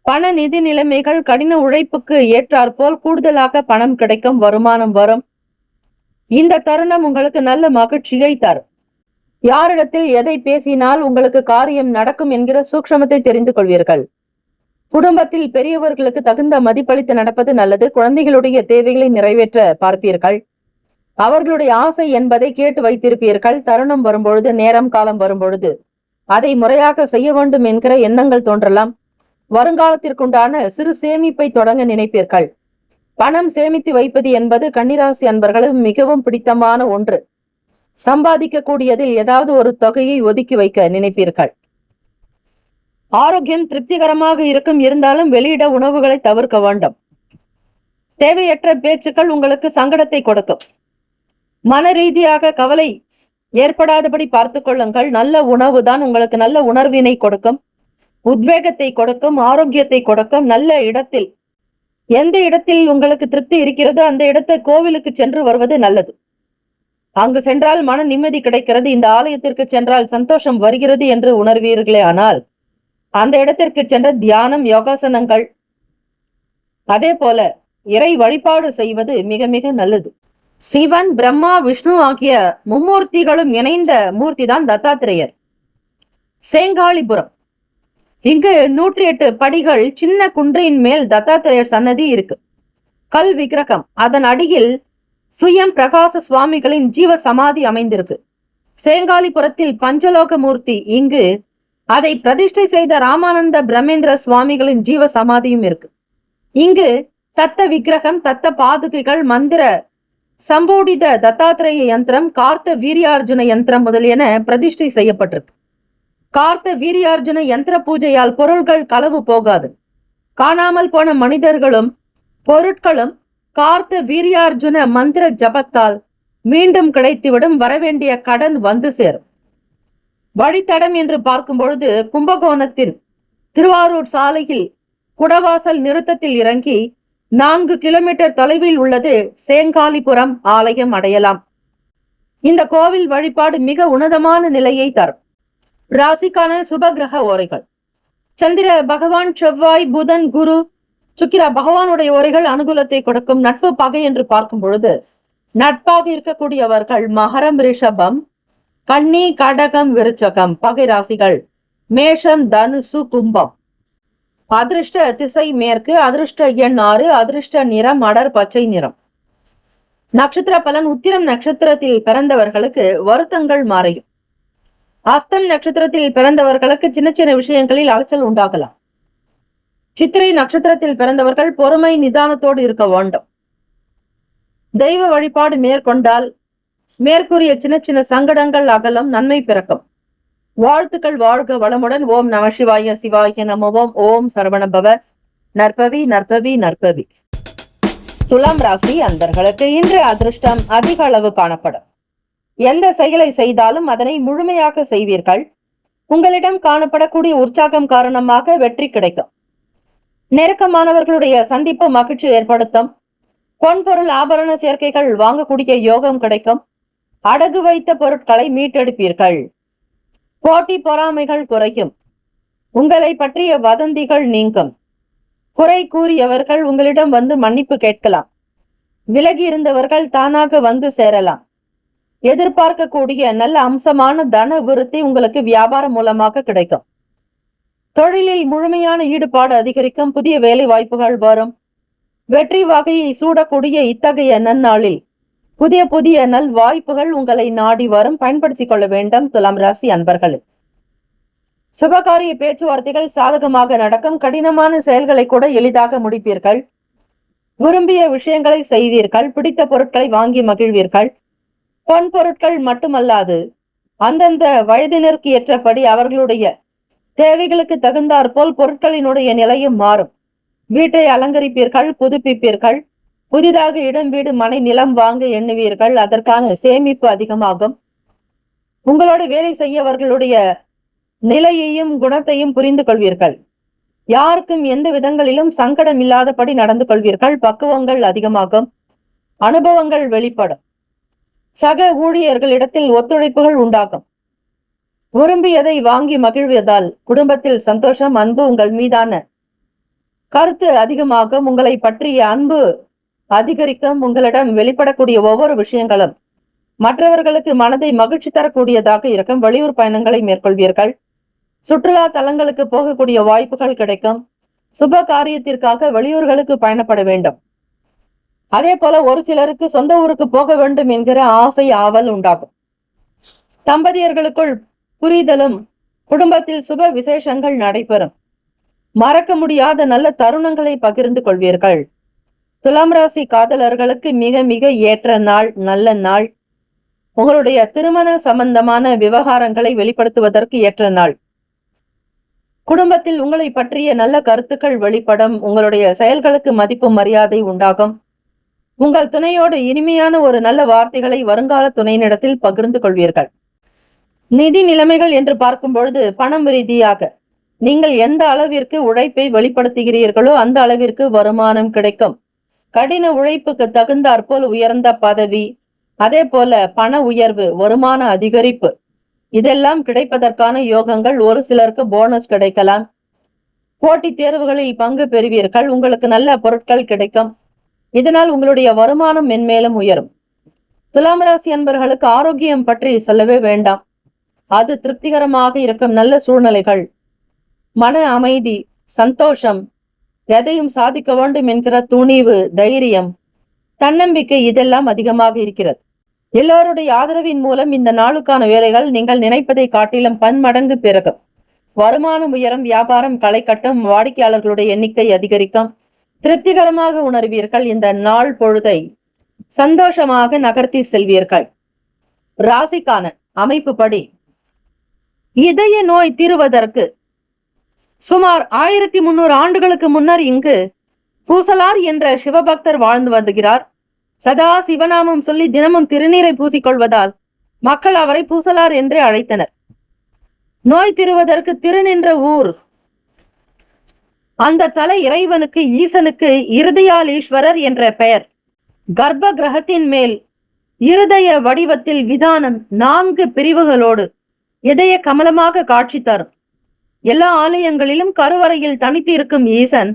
பண நிதி நிலைமைகள் கடின உழைப்புக்கு ஏற்றாற்போல் கூடுதலாக பணம் கிடைக்கும். வருமானம் வரும். இந்த தருணம் உங்களுக்கு நல்ல மகிழ்ச்சியை தரும். யாரிடத்தில் எதை பேசினால் உங்களுக்கு காரியம் நடக்கும் என்கிற சூக்ஷ்மத்தை தெரிந்து கொள்வீர்கள். குடும்பத்தில் பெரியவர்களுக்கு தகுந்த மதிப்பளித்து நடப்பது நல்லது. குழந்தைகளுடைய தேவைகளை நிறைவேற்ற பார்ப்பீர்கள். அவர்களுடைய ஆசை என்பதை கேட்டு வைத்திருப்பீர்கள். தருணம் வரும்பொழுது, நேரம் காலம் வரும்பொழுது அதை முறையாக செய்ய வேண்டும் என்கிற எண்ணங்கள் தோன்றலாம். வருங்காலத்திற்குண்டான சிறு சேமிப்பை தொடங்க நினைப்பீர்கள். பணம் சேமித்து வைப்பது என்பது கன்னிராசி அன்பர்களும் மிகவும் பிடித்தமான ஒன்று. சம்பாதிக்க கூடியதில் ஏதாவது ஒரு தொகையை ஒதுக்கி வைக்க நினைப்பீர்கள். ஆரோக்கியம் திருப்திகரமாக இருக்கும். இருந்தாலும் வெளியிட உணவுகளை தவிர்க்க வேண்டும். தேவையற்ற பேச்சுக்கள் உங்களுக்கு சங்கடத்தை கொடுக்கும். மன ரீதியாக கவலை ஏற்படாதபடி பார்த்து கொள்ளுங்கள். நல்ல உணவு தான் உங்களுக்கு நல்ல உணர்வினை கொடுக்கும், உத்வேகத்தை கொடுக்கும், ஆரோக்கியத்தை கொடுக்கும். நல்ல இடத்தில், எந்த இடத்தில் உங்களுக்கு திருப்தி இருக்கிறதோ அந்த இடத்தை கோவிலுக்கு சென்று வருவது நல்லது. அங்கு சென்றால் மன நிம்மதி கிடைக்கிறது. இந்த ஆலயத்திற்கு சென்றால் சந்தோஷம் வருகிறது என்று உணர்வீர்களே. ஆனால் அந்த இடத்திற்கு சென்ற தியானம், யோகாசனங்கள், அதே போல இறை வழிபாடு செய்வது மிக மிக நல்லது. சிவன், பிரம்மா, விஷ்ணு ஆகிய மும்மூர்த்திகளும் இணைந்த மூர்த்தி தான் தத்தாத்திரேயர். சேங்காலிபுரம். இங்கு 108 படிகள், சின்ன குன்றின் மேல் தத்தாத்திரேயர் சன்னதி இருக்கு. கல் விக்கிரகம், அதன் அடியில் சுயம் பிரகாச சுவாமிகளின் ஜீவ சமாதி அமைந்திருக்கு. சேங்காலிபுரத்தில் பஞ்சலோக மூர்த்தி, இங்கு அதை பிரதிஷ்டை செய்த ராமானந்த பிரம்மேந்திர சுவாமிகளின் ஜீவ சமாதியும் இருக்கு. இங்கு தத்த விக்கிரகம், தத்த பாதுகைகள், மந்திர சம்போடித தத்தாத்திரேய யந்திரம், கார்த்த வீரியார்ஜுன யந்திரம் முதலியன பிரதிஷ்டை செய்யப்பட்டிருக்கு. கார்த்த வீரியார்ஜுன யந்திர பூஜையால் பொருள்கள் களவு போகாது. காணாமல் போன மனிதர்களும் பொருட்களும் கார்த்த வீரியார்ஜுன மந்திர ஜபத்தால் மீண்டும் கிடைத்துவிடும். வரவேண்டிய கடன் வந்து சேரும். வழித்தடம் என்று பார்க்கும் பொழுது கும்பகோணத்தின் திருவாரூர் சாலையில் குடவாசல் நிறுத்தத்தில் இறங்கி 4 கிலோமீட்டர் தொலைவில் உள்ளது சேங்காலிபுரம் ஆலயம் அடையலாம். இந்த கோவில் வழிபாடு மிக உன்னதமான நிலையை தரும். ராசிக்கான சுபகிரக ஓரைகள்: சந்திர பகவான், செவ்வாய், புதன், குரு, சுக்கிர பகவானுடைய ஓரைகள் அனுகூலத்தை கொடுக்கும். நட்பு பகை என்று பார்க்கும் பொழுது நட்பாக இருக்கக்கூடியவர்கள் மகரம், ரிஷபம், கன்னி, கடகம், விருச்சகம். பகை ராசிகள் மேஷம், தனுசு, கும்பம். அதிர்ஷ்ட திசை மேற்கு. அதிர்ஷ்ட எண் 6. அதிர்ஷ்ட நிறம் அடர் பச்சை நிறம். நட்சத்திர பலன்: உத்திரம் நட்சத்திரத்தில் பிறந்தவர்களுக்கு வருத்தங்கள் மறையும். அஸ்தம் நட்சத்திரத்தில் பிறந்தவர்களுக்கு சின்ன சின்ன விஷயங்களில் அலைச்சல் உண்டாகலாம். சித்திரை நட்சத்திரத்தில் பிறந்தவர்கள் பொறுமை நிதானத்தோடு இருக்க வேண்டும். தெய்வ வழிபாடு மேற்கொண்டால் மேற்கூறிய சின்ன சின்ன சங்கடங்கள் அகலும், நன்மை பிறக்கும். வாழ்த்துக்கள். வாழ்க வளமுடன். ஓம் நம சிவாய. சிவாய நமவோம். ஓம் சரவணபவ. நற்பவி நற்பவி நற்பவி. துலாம் ராசி அன்பர்களுக்கு இன்று அதிர்ஷ்டம் அதிக அளவு காணப்படும். எந்த செயலை செய்தாலும் அதனை முழுமையாக செய்வீர்கள். உங்களிடம் காணப்படக்கூடிய உற்சாகம் காரணமாக வெற்றி கிடைக்கும். நெருக்கமானவர்களுடைய சந்திப்பு மகிழ்ச்சி ஏற்படுத்தும். பொன்பொருள் ஆபரண சேர்க்கைகள் வாங்கக்கூடிய யோகம் கிடைக்கும். அடகு வைத்த பொருட்களை மீட்டெடுப்பீர்கள். போட்டி பொறாமைகள் குறையும். உங்களை பற்றிய வதந்திகள் நீங்கும். குறை கூறியவர்கள் உங்களிடம் வந்து மன்னிப்பு கேட்கலாம். விலகி இருந்தவர்கள் தானாக வந்து சேரலாம். எதிர்பார்க்கக்கூடிய நல்ல அம்சமான தன விருத்தி உங்களுக்கு வியாபாரம் மூலமாக கிடைக்கும். தொழிலில் முழுமையான ஈடுபாடு அதிகரிக்கும். புதிய வேலை வாய்ப்புகள் வரும். வெற்றி வகையை சூடக்கூடிய இத்தகைய நன்னாளில் புதிய புதிய நல் வாய்ப்புகள் உங்களை நாடி வரும். பயன்படுத்திக் கொள்ள வேண்டும். துலாம் ராசி அன்பர்கள். சுபகாரிய பேச்சுவார்த்தைகள் சாதகமாக நடக்கும். கடினமான செயல்களை கூட எளிதாக முடிப்பீர்கள். விரும்பிய விஷயங்களை செய்வீர்கள். பிடித்த பொருட்களை வாங்கி மகிழ்வீர்கள். பொன் பொருட்கள் மட்டுமல்லாது அந்தந்த வயதினருக்கு ஏற்றபடி அவர்களுடைய தேவைகளுக்கு தகுந்தாற்போல் பொருட்களினுடைய நிலையும் மாறும். வீட்டை அலங்கரிப்பீர்கள், புதுப்பிப்பீர்கள். புதிதாக இடம், வீடு, மனை, நிலம் வாங்க எண்ணுவீர்கள். அதற்கான சேமிப்பு அதிகமாகும். உங்களோட வேலை செய்யவர்களுடைய நிலையையும் குணத்தையும் புரிந்து கொள்வீர்கள். யாருக்கும் எந்த விதங்களிலும் சங்கடம் இல்லாதபடி நடந்து கொள்வீர்கள். பக்குவங்கள் அதிகமாகும். அனுபவங்கள் வெளிப்படும். சக ஊழியர்களிடத்தில் ஒத்துழைப்புகள் உண்டாகும். விரும்பியதை வாங்கி மகிழ்வதால் குடும்பத்தில் சந்தோஷம், அன்பு. உங்கள் மீதான கருத்து அதிகமாகும். உங்களை பற்றிய அன்பு அதிகரிக்கும். உங்களிடம் வெளிப்படக்கூடிய ஒவ்வொரு விஷயங்களும் மற்றவர்களுக்கு மனதை மகிழ்ச்சி தரக்கூடியதாக இருக்கும். வெளியூர் பயணங்களை மேற்கொள்வீர்கள். சுற்றுலா தலங்களுக்கு போகக்கூடிய வாய்ப்புகள் கிடைக்கும். சுப காரியத்திற்காக வெளியூர்களுக்கு பயணப்பட வேண்டும். அதே போல ஒரு சிலருக்கு சொந்த ஊருக்கு போக வேண்டும் என்கிற ஆசை, ஆவல் உண்டாகும். தம்பதியர்களுக்குள் புரிதலும் குடும்பத்தில் சுப விசேஷங்கள் நடைபெறும். மறக்க முடியாத நல்ல தருணங்களை பகிர்ந்து கொள்வீர்கள். துலாம் ராசி காதலர்களுக்கு மிக மிக ஏற்ற நாள், நல்ல நாள். உங்களுடைய திருமண சம்பந்தமான விவகாரங்களை வெளிப்படுத்துவதற்கு ஏற்ற நாள். குடும்பத்தில் உங்களை பற்றிய நல்ல கருத்துக்கள் வெளிப்படும். உங்களுடைய செயல்களுக்கு மதிப்பு மரியாதை உண்டாகும். உங்கள் துணையோடு இனிமையான ஒரு நல்ல வார்த்தைகளை வருங்கால துணையினிடத்தில் பகிர்ந்து கொள்வீர்கள். நிதி நிலைமைகள் என்று பார்க்கும் பொழுது பணம் ரீதியாக நீங்கள் எந்த அளவிற்கு உழைப்பை வெளிப்படுத்துகிறீர்களோ அந்த அளவிற்கு வருமானம் கிடைக்கும். கடின உழைப்புக்கு தகுந்தாற்போல் உயர்ந்த பதவி, அதே போல பண உயர்வு, வருமான அதிகரிப்பு இதெல்லாம் கிடைப்பதற்கான யோகங்கள். ஒரு சிலருக்கு போனஸ் கிடைக்கலாம். போட்டித் தேர்வுகளில் பங்கு பெறுவீர்கள். உங்களுக்கு நல்ல பொருட்கள் கிடைக்கும். இதனால் உங்களுடைய வருமானம் மென்மேலும் உயரும். துலாம் ராசி அன்பர்களுக்கு ஆரோக்கியம் பற்றி சொல்லவே வேண்டாம். அது திருப்திகரமாக இருக்கும். நல்ல சூழ்நிலைகள், மன அமைதி, சந்தோஷம், எதையும் சாதிக்க வேண்டும் என்கிற துணிவு, தைரியம், தன்னம்பிக்கை இதெல்லாம் அதிகமாக இருக்கிறது. எல்லோருடைய ஆதரவின் மூலம் இந்த நாளுக்கான வேலைகள் நீங்கள் நினைப்பதை காட்டிலும் பன்மடங்கு பெருகும். வருமானம் உயரும். வியாபாரம் களை கட்டும். வாடிக்கையாளர்களுடைய எண்ணிக்கை அதிகரிக்கும். திருப்திகரமாக உணர்வீர்கள். இந்த நாள் பொழுதை சந்தோஷமாக நகர்த்தி செல்வீர்கள். ராசிக்கான அமைப்பு படி இதய நோய் தீருவதற்கு சுமார் 1300 ஆண்டுகளுக்கு முன்னர் இங்கு பூசலார் என்ற சிவபக்தர் வாழ்ந்து வருகிறார். சதா சிவநாமம் சொல்லி தினமும் திருநீரை பூசிக்கொள்வதால் மக்கள் அவரை பூசலார் என்றே அழைத்தனர். நோய் திருவதற்கு திருநின்ற ஊர். அந்த தல இறைவனுக்கு ஈசனுக்கு இருதயாலீஸ்வரர் என்ற பெயர். கர்ப்ப கிரகத்தின் மேல் இருதய வடிவத்தில் விதானம் 4 பிரிவுகளோடு இதய கமலமாக காட்சி தரும். எல்லா ஆலயங்களிலும் கருவறையில் தனித்து இருக்கும் ஈசன்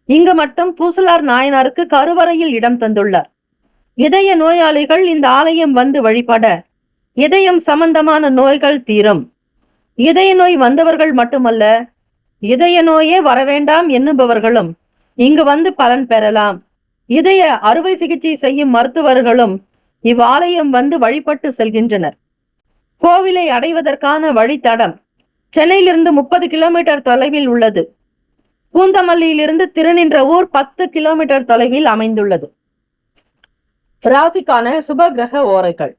இங்கு மட்டும் பூசலார் நாயனாருக்கு கருவறையில் இடம் தந்துள்ளார். இதய நோயாளிகள் இந்த ஆலயம் வந்து வழிபட இதயம் சம்பந்தமான நோய்கள் தீரும். இதய நோய் வந்தவர்கள் மட்டுமல்ல, இதய நோயே வரவேண்டாம் என்னுபவர்களும் இங்கு வந்து பலன் பெறலாம். இதய அறுவை சிகிச்சை செய்யும் மருத்துவர்களும் இவ்வாலயம் வந்து வழிபட்டு செல்கின்றனர். கோவிலை அடைவதற்கான வழித்தடம் சென்னையிலிருந்து 30 கிலோமீட்டர் தொலைவில் உள்ளது. பூந்தமல்லியிலிருந்து திருநின்ற ஊர் 10 கிலோமீட்டர் தொலைவில் அமைந்துள்ளது. ராசிக்கான சுப கிரக ஓரைகள்.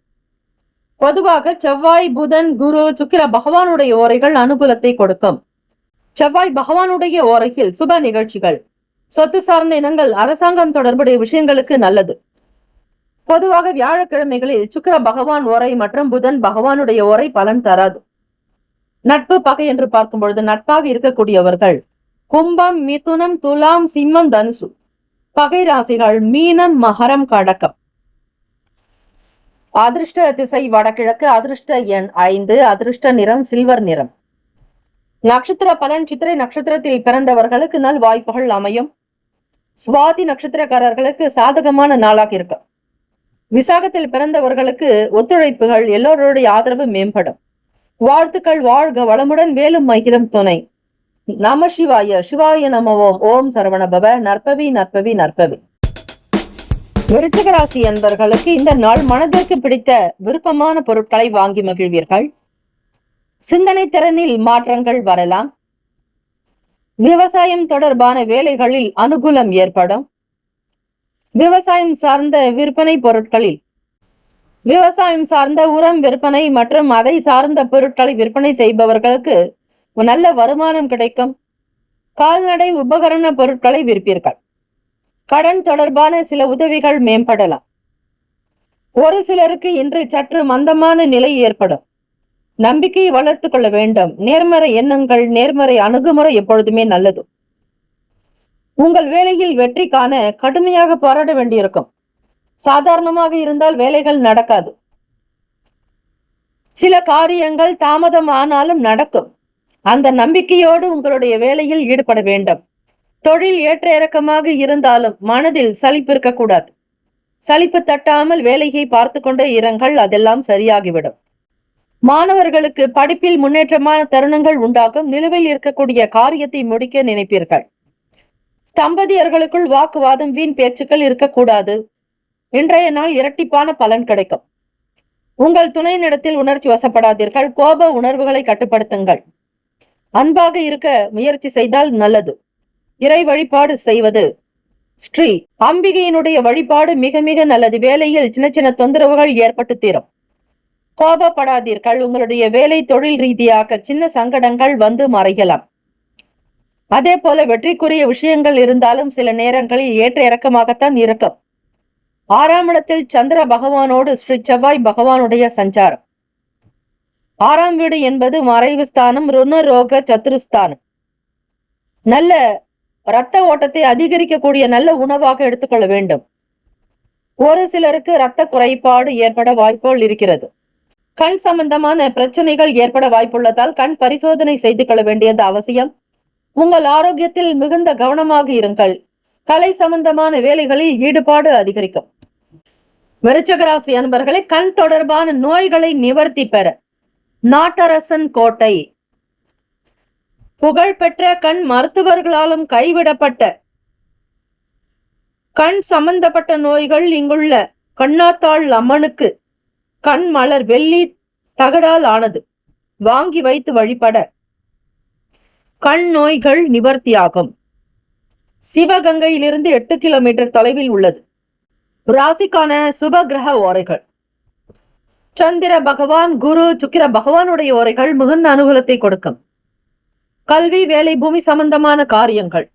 பொதுவாக செவ்வாய், புதன், குரு, சுக்கிர பகவானுடைய ஓரைகள் அனுகூலத்தை கொடுக்கும். செவ்வாய் பகவானுடைய ஓரையில் சுப நிகழ்ச்சிகள், சொத்து சார்ந்த இனங்கள், அரசாங்கம் தொடர்புடைய விஷயங்களுக்கு நல்லது. பொதுவாக வியாழக்கிழமைகளில் சுக்கிர பகவான் ஓரை மற்றும் புதன் பகவானுடைய ஓரை பலன் தராது. நட்பு பகை என்று பார்க்கும் பொழுது நட்பாக இருக்கக்கூடியவர்கள் கும்பம், மிதுனம், துலாம், சிம்மம், தனுசு. பகை ராசிகள் மீனம், மகரம், கடகம். அதிர்ஷ்ட திசை வடகிழக்கு. அதிர்ஷ்ட எண் 5. அதிர்ஷ்ட நிறம் சில்வர் நிறம். நட்சத்திர பலன். சித்திரை நட்சத்திரத்தில் பிறந்தவர்களுக்கு நல் வாய்ப்புகள் அமையும். சுவாதி நட்சத்திரக்காரர்களுக்கு சாதகமான நாளாக இருக்கும். விசாகத்தில் பிறந்தவர்களுக்கு ஒத்துழைப்புகள், எல்லோருடைய ஆதரவு மேம்படும். வாழ்த்துக்கள். வாழ்க வளமுடன், வேலும் மகிழும் துணை. நம சிவாய. சிவாய நமவோம். ஓம் சரவணபவ. நற்பவி நற்பவி நற்பவி. விருச்சிக ராசி அன்பர்களுக்கு இந்த நாள் மனதிற்கு பிடித்த விருப்பமான பொருட்களை வாங்கி மகிழ்வீர்கள். சிந்தனை திறனில் மாற்றங்கள் வரலாம். விவசாயம் தொடர்பான வேலைகளில் அனுகூலம் ஏற்படும். விவசாயம் சார்ந்த விற்பனை பொருட்களில் விவசாயம் சார்ந்த உரம் விற்பனை மற்றும் அதை சார்ந்த பொருட்களை விற்பனை செய்பவர்களுக்கு நல்ல வருமானம் கிடைக்கும். கால்நடை உபகரண பொருட்களை விற்பீர்கள். கடன் தொடர்பான சில உதவிகள் மேம்படலாம். ஒரு சிலருக்கு இன்று சற்று மந்தமான நிலை ஏற்படும். நம்பிக்கையை வளர்த்து கொள்ள வேண்டும். நேர்மறை எண்ணங்கள், நேர்மறை அணுகுமுறை எப்பொழுதுமே நல்லது. உங்கள் வேலையில் வெற்றி காண கடுமையாக போராட வேண்டியிருக்கும். சாதாரணமாக இருந்தால் வேலைகள் நடக்காது. சில காரியங்கள் தாமதம் ஆனாலும் நடக்கும். அந்த நம்பிக்கையோடு உங்களுடைய வேலையில் ஈடுபட வேண்டும். தொழில் ஏற்ற இறக்கமாக இருந்தாலும் மனதில் சலிப்பு இருக்கக்கூடாது. சலிப்பு தட்டாமல் வேலையை பார்த்து கொண்டே இருங்கள், அதெல்லாம் சரியாகிவிடும். மாணவர்களுக்கு படிப்பில் முன்னேற்றமான தருணங்கள் உண்டாகும். நிலுவையில் இருக்கக்கூடிய காரியத்தை முடிக்க நினைப்பீர்கள். தம்பதியர்களுக்குள் வாக்குவாதம், வீண் பேச்சுக்கள் இருக்கக்கூடாது. இன்றைய நாள் இரட்டிப்பான பலன் கிடைக்கும். உங்கள் துணையினிடத்தில் உணர்ச்சி வசப்படாதீர்கள். கோப உணர்வுகளை கட்டுப்படுத்துங்கள். அன்பாக இருக்க முயற்சி செய்தால் நல்லது. இறை வழிபாடு செய்வது ஸ்ரீ அம்பிகையினுடைய வழிபாடு மிக மிக நல்லது. வேலையில் சின்ன சின்ன தொந்தரவுகள் ஏற்பட்டு தீரும். கோபப்படாதீர்கள். உங்களுடைய வேலை தொழில் ரீதியாக சின்ன சங்கடங்கள் வந்து மறையலாம். அதே போல வெற்றிக்குரிய விஷயங்கள் இருந்தாலும் சில நேரங்களில் ஏற்ற இறக்கமாகத்தான் இருக்கும். 6ஆம் இடத்தில் சந்திர பகவானோடு ஸ்ரீ செவ்வாய் பகவானுடைய சஞ்சாரம். 6ஆம் வீடு என்பது மறைவு ஸ்தானம், ருணரோக சத்துருஸ்தானம். நல்ல இரத்த ஓட்டத்தை அதிகரிக்கக்கூடிய நல்ல உணவாக எடுத்துக்கொள்ள வேண்டும். ஒரு சிலருக்கு இரத்த குறைபாடு ஏற்பட வாய்ப்புகள் இருக்கிறது. கண் சம்பந்தமான பிரச்சனைகள் ஏற்பட வாய்ப்புள்ளதால் கண் பரிசோதனை செய்து கொள்ள வேண்டியது அவசியம். உங்கள் ஆரோக்கியத்தில் மிகுந்த கவனமாக இருங்கள். கலை சம்பந்தமான வேலைகளில் ஈடுபாடு அதிகரிக்கும். விருச்சிக ராசி அன்பர்களை கண் தொடர்பான நோய்களை நிவர்த்தி பெற நாட்டரசன் கோட்டை. புகழ்பெற்ற கண் மருத்துவர்களாலும் கைவிடப்பட்ட கண் சம்பந்தப்பட்ட நோய்கள் இங்குள்ள கண்ணாத்தாள் அம்மனுக்கு கண் மலர் வெள்ளி தகடால் ஆனது வாங்கி வைத்து வழிபட கண் நோய்கள் நிவர்த்தியாகும். சிவகங்கையிலிருந்து 8 கிலோமீட்டர் தொலைவில் உள்ளது. ராசிக்கான சுப கிரக ஓரைகள். சந்திர பகவான், குரு, சுக்கிர பகவானுடைய ஓரைகள் மிகுந்த அனுகூலத்தை கொடுக்கும். கல்வி, வேலை, பூமி சம்பந்தமான காரியங்கள்,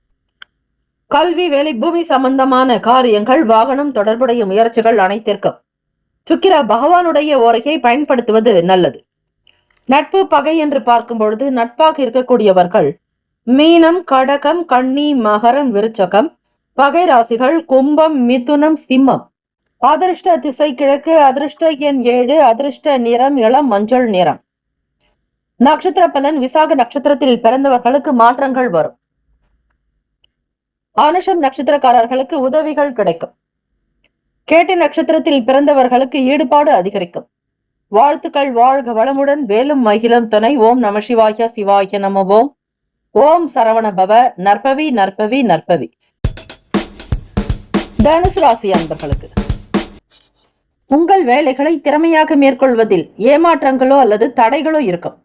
கல்வி, வேலை, பூமி சம்பந்தமான காரியங்கள், வாகனம் தொடர்புடைய முயற்சிகள் அனைத்திற்கும் சுக்கிர பகவானுடைய ஓரையை பயன்படுத்துவது நல்லது. நட்பு, பகை என்று பார்க்கும் பொழுது நட்பாக இருக்கக்கூடியவர்கள் மீனம், கடகம், கன்னி, மகரம், விருச்சகம். பகை ராசிகள் கும்பம், மிதுனம், சிம்மம். அதிர்ஷ்ட திசை கிழக்கு. அதிர்ஷ்ட எண் 7. அதிர்ஷ்ட நிறம் இளம் மஞ்சள் நிறம். நட்சத்திர பலன். விசாக நட்சத்திரத்தில் பிறந்தவர்களுக்கு மாற்றங்கள் வரும். அனுஷம் நட்சத்திரக்காரர்களுக்கு உதவிகள் கிடைக்கும். கேட்டை நட்சத்திரத்தில் பிறந்தவர்களுக்கு ஈடுபாடு அதிகரிக்கும். வாழ்த்துக்கள். வாழ்க வளமுடன். வேலும் மகிழும் துணை. ஓம் நம சிவாய. சிவாய நம. ஓம் ஓம் சரவண பவ. நற்பவி நற்பவி நற்பவி. தனுசு ராசி அன்பர்களுக்கு உங்கள் வேலைகளை திறமையாக மேற்கொள்வதில் ஏமாற்றங்களோ அல்லது தடைகளோ இருக்கும்.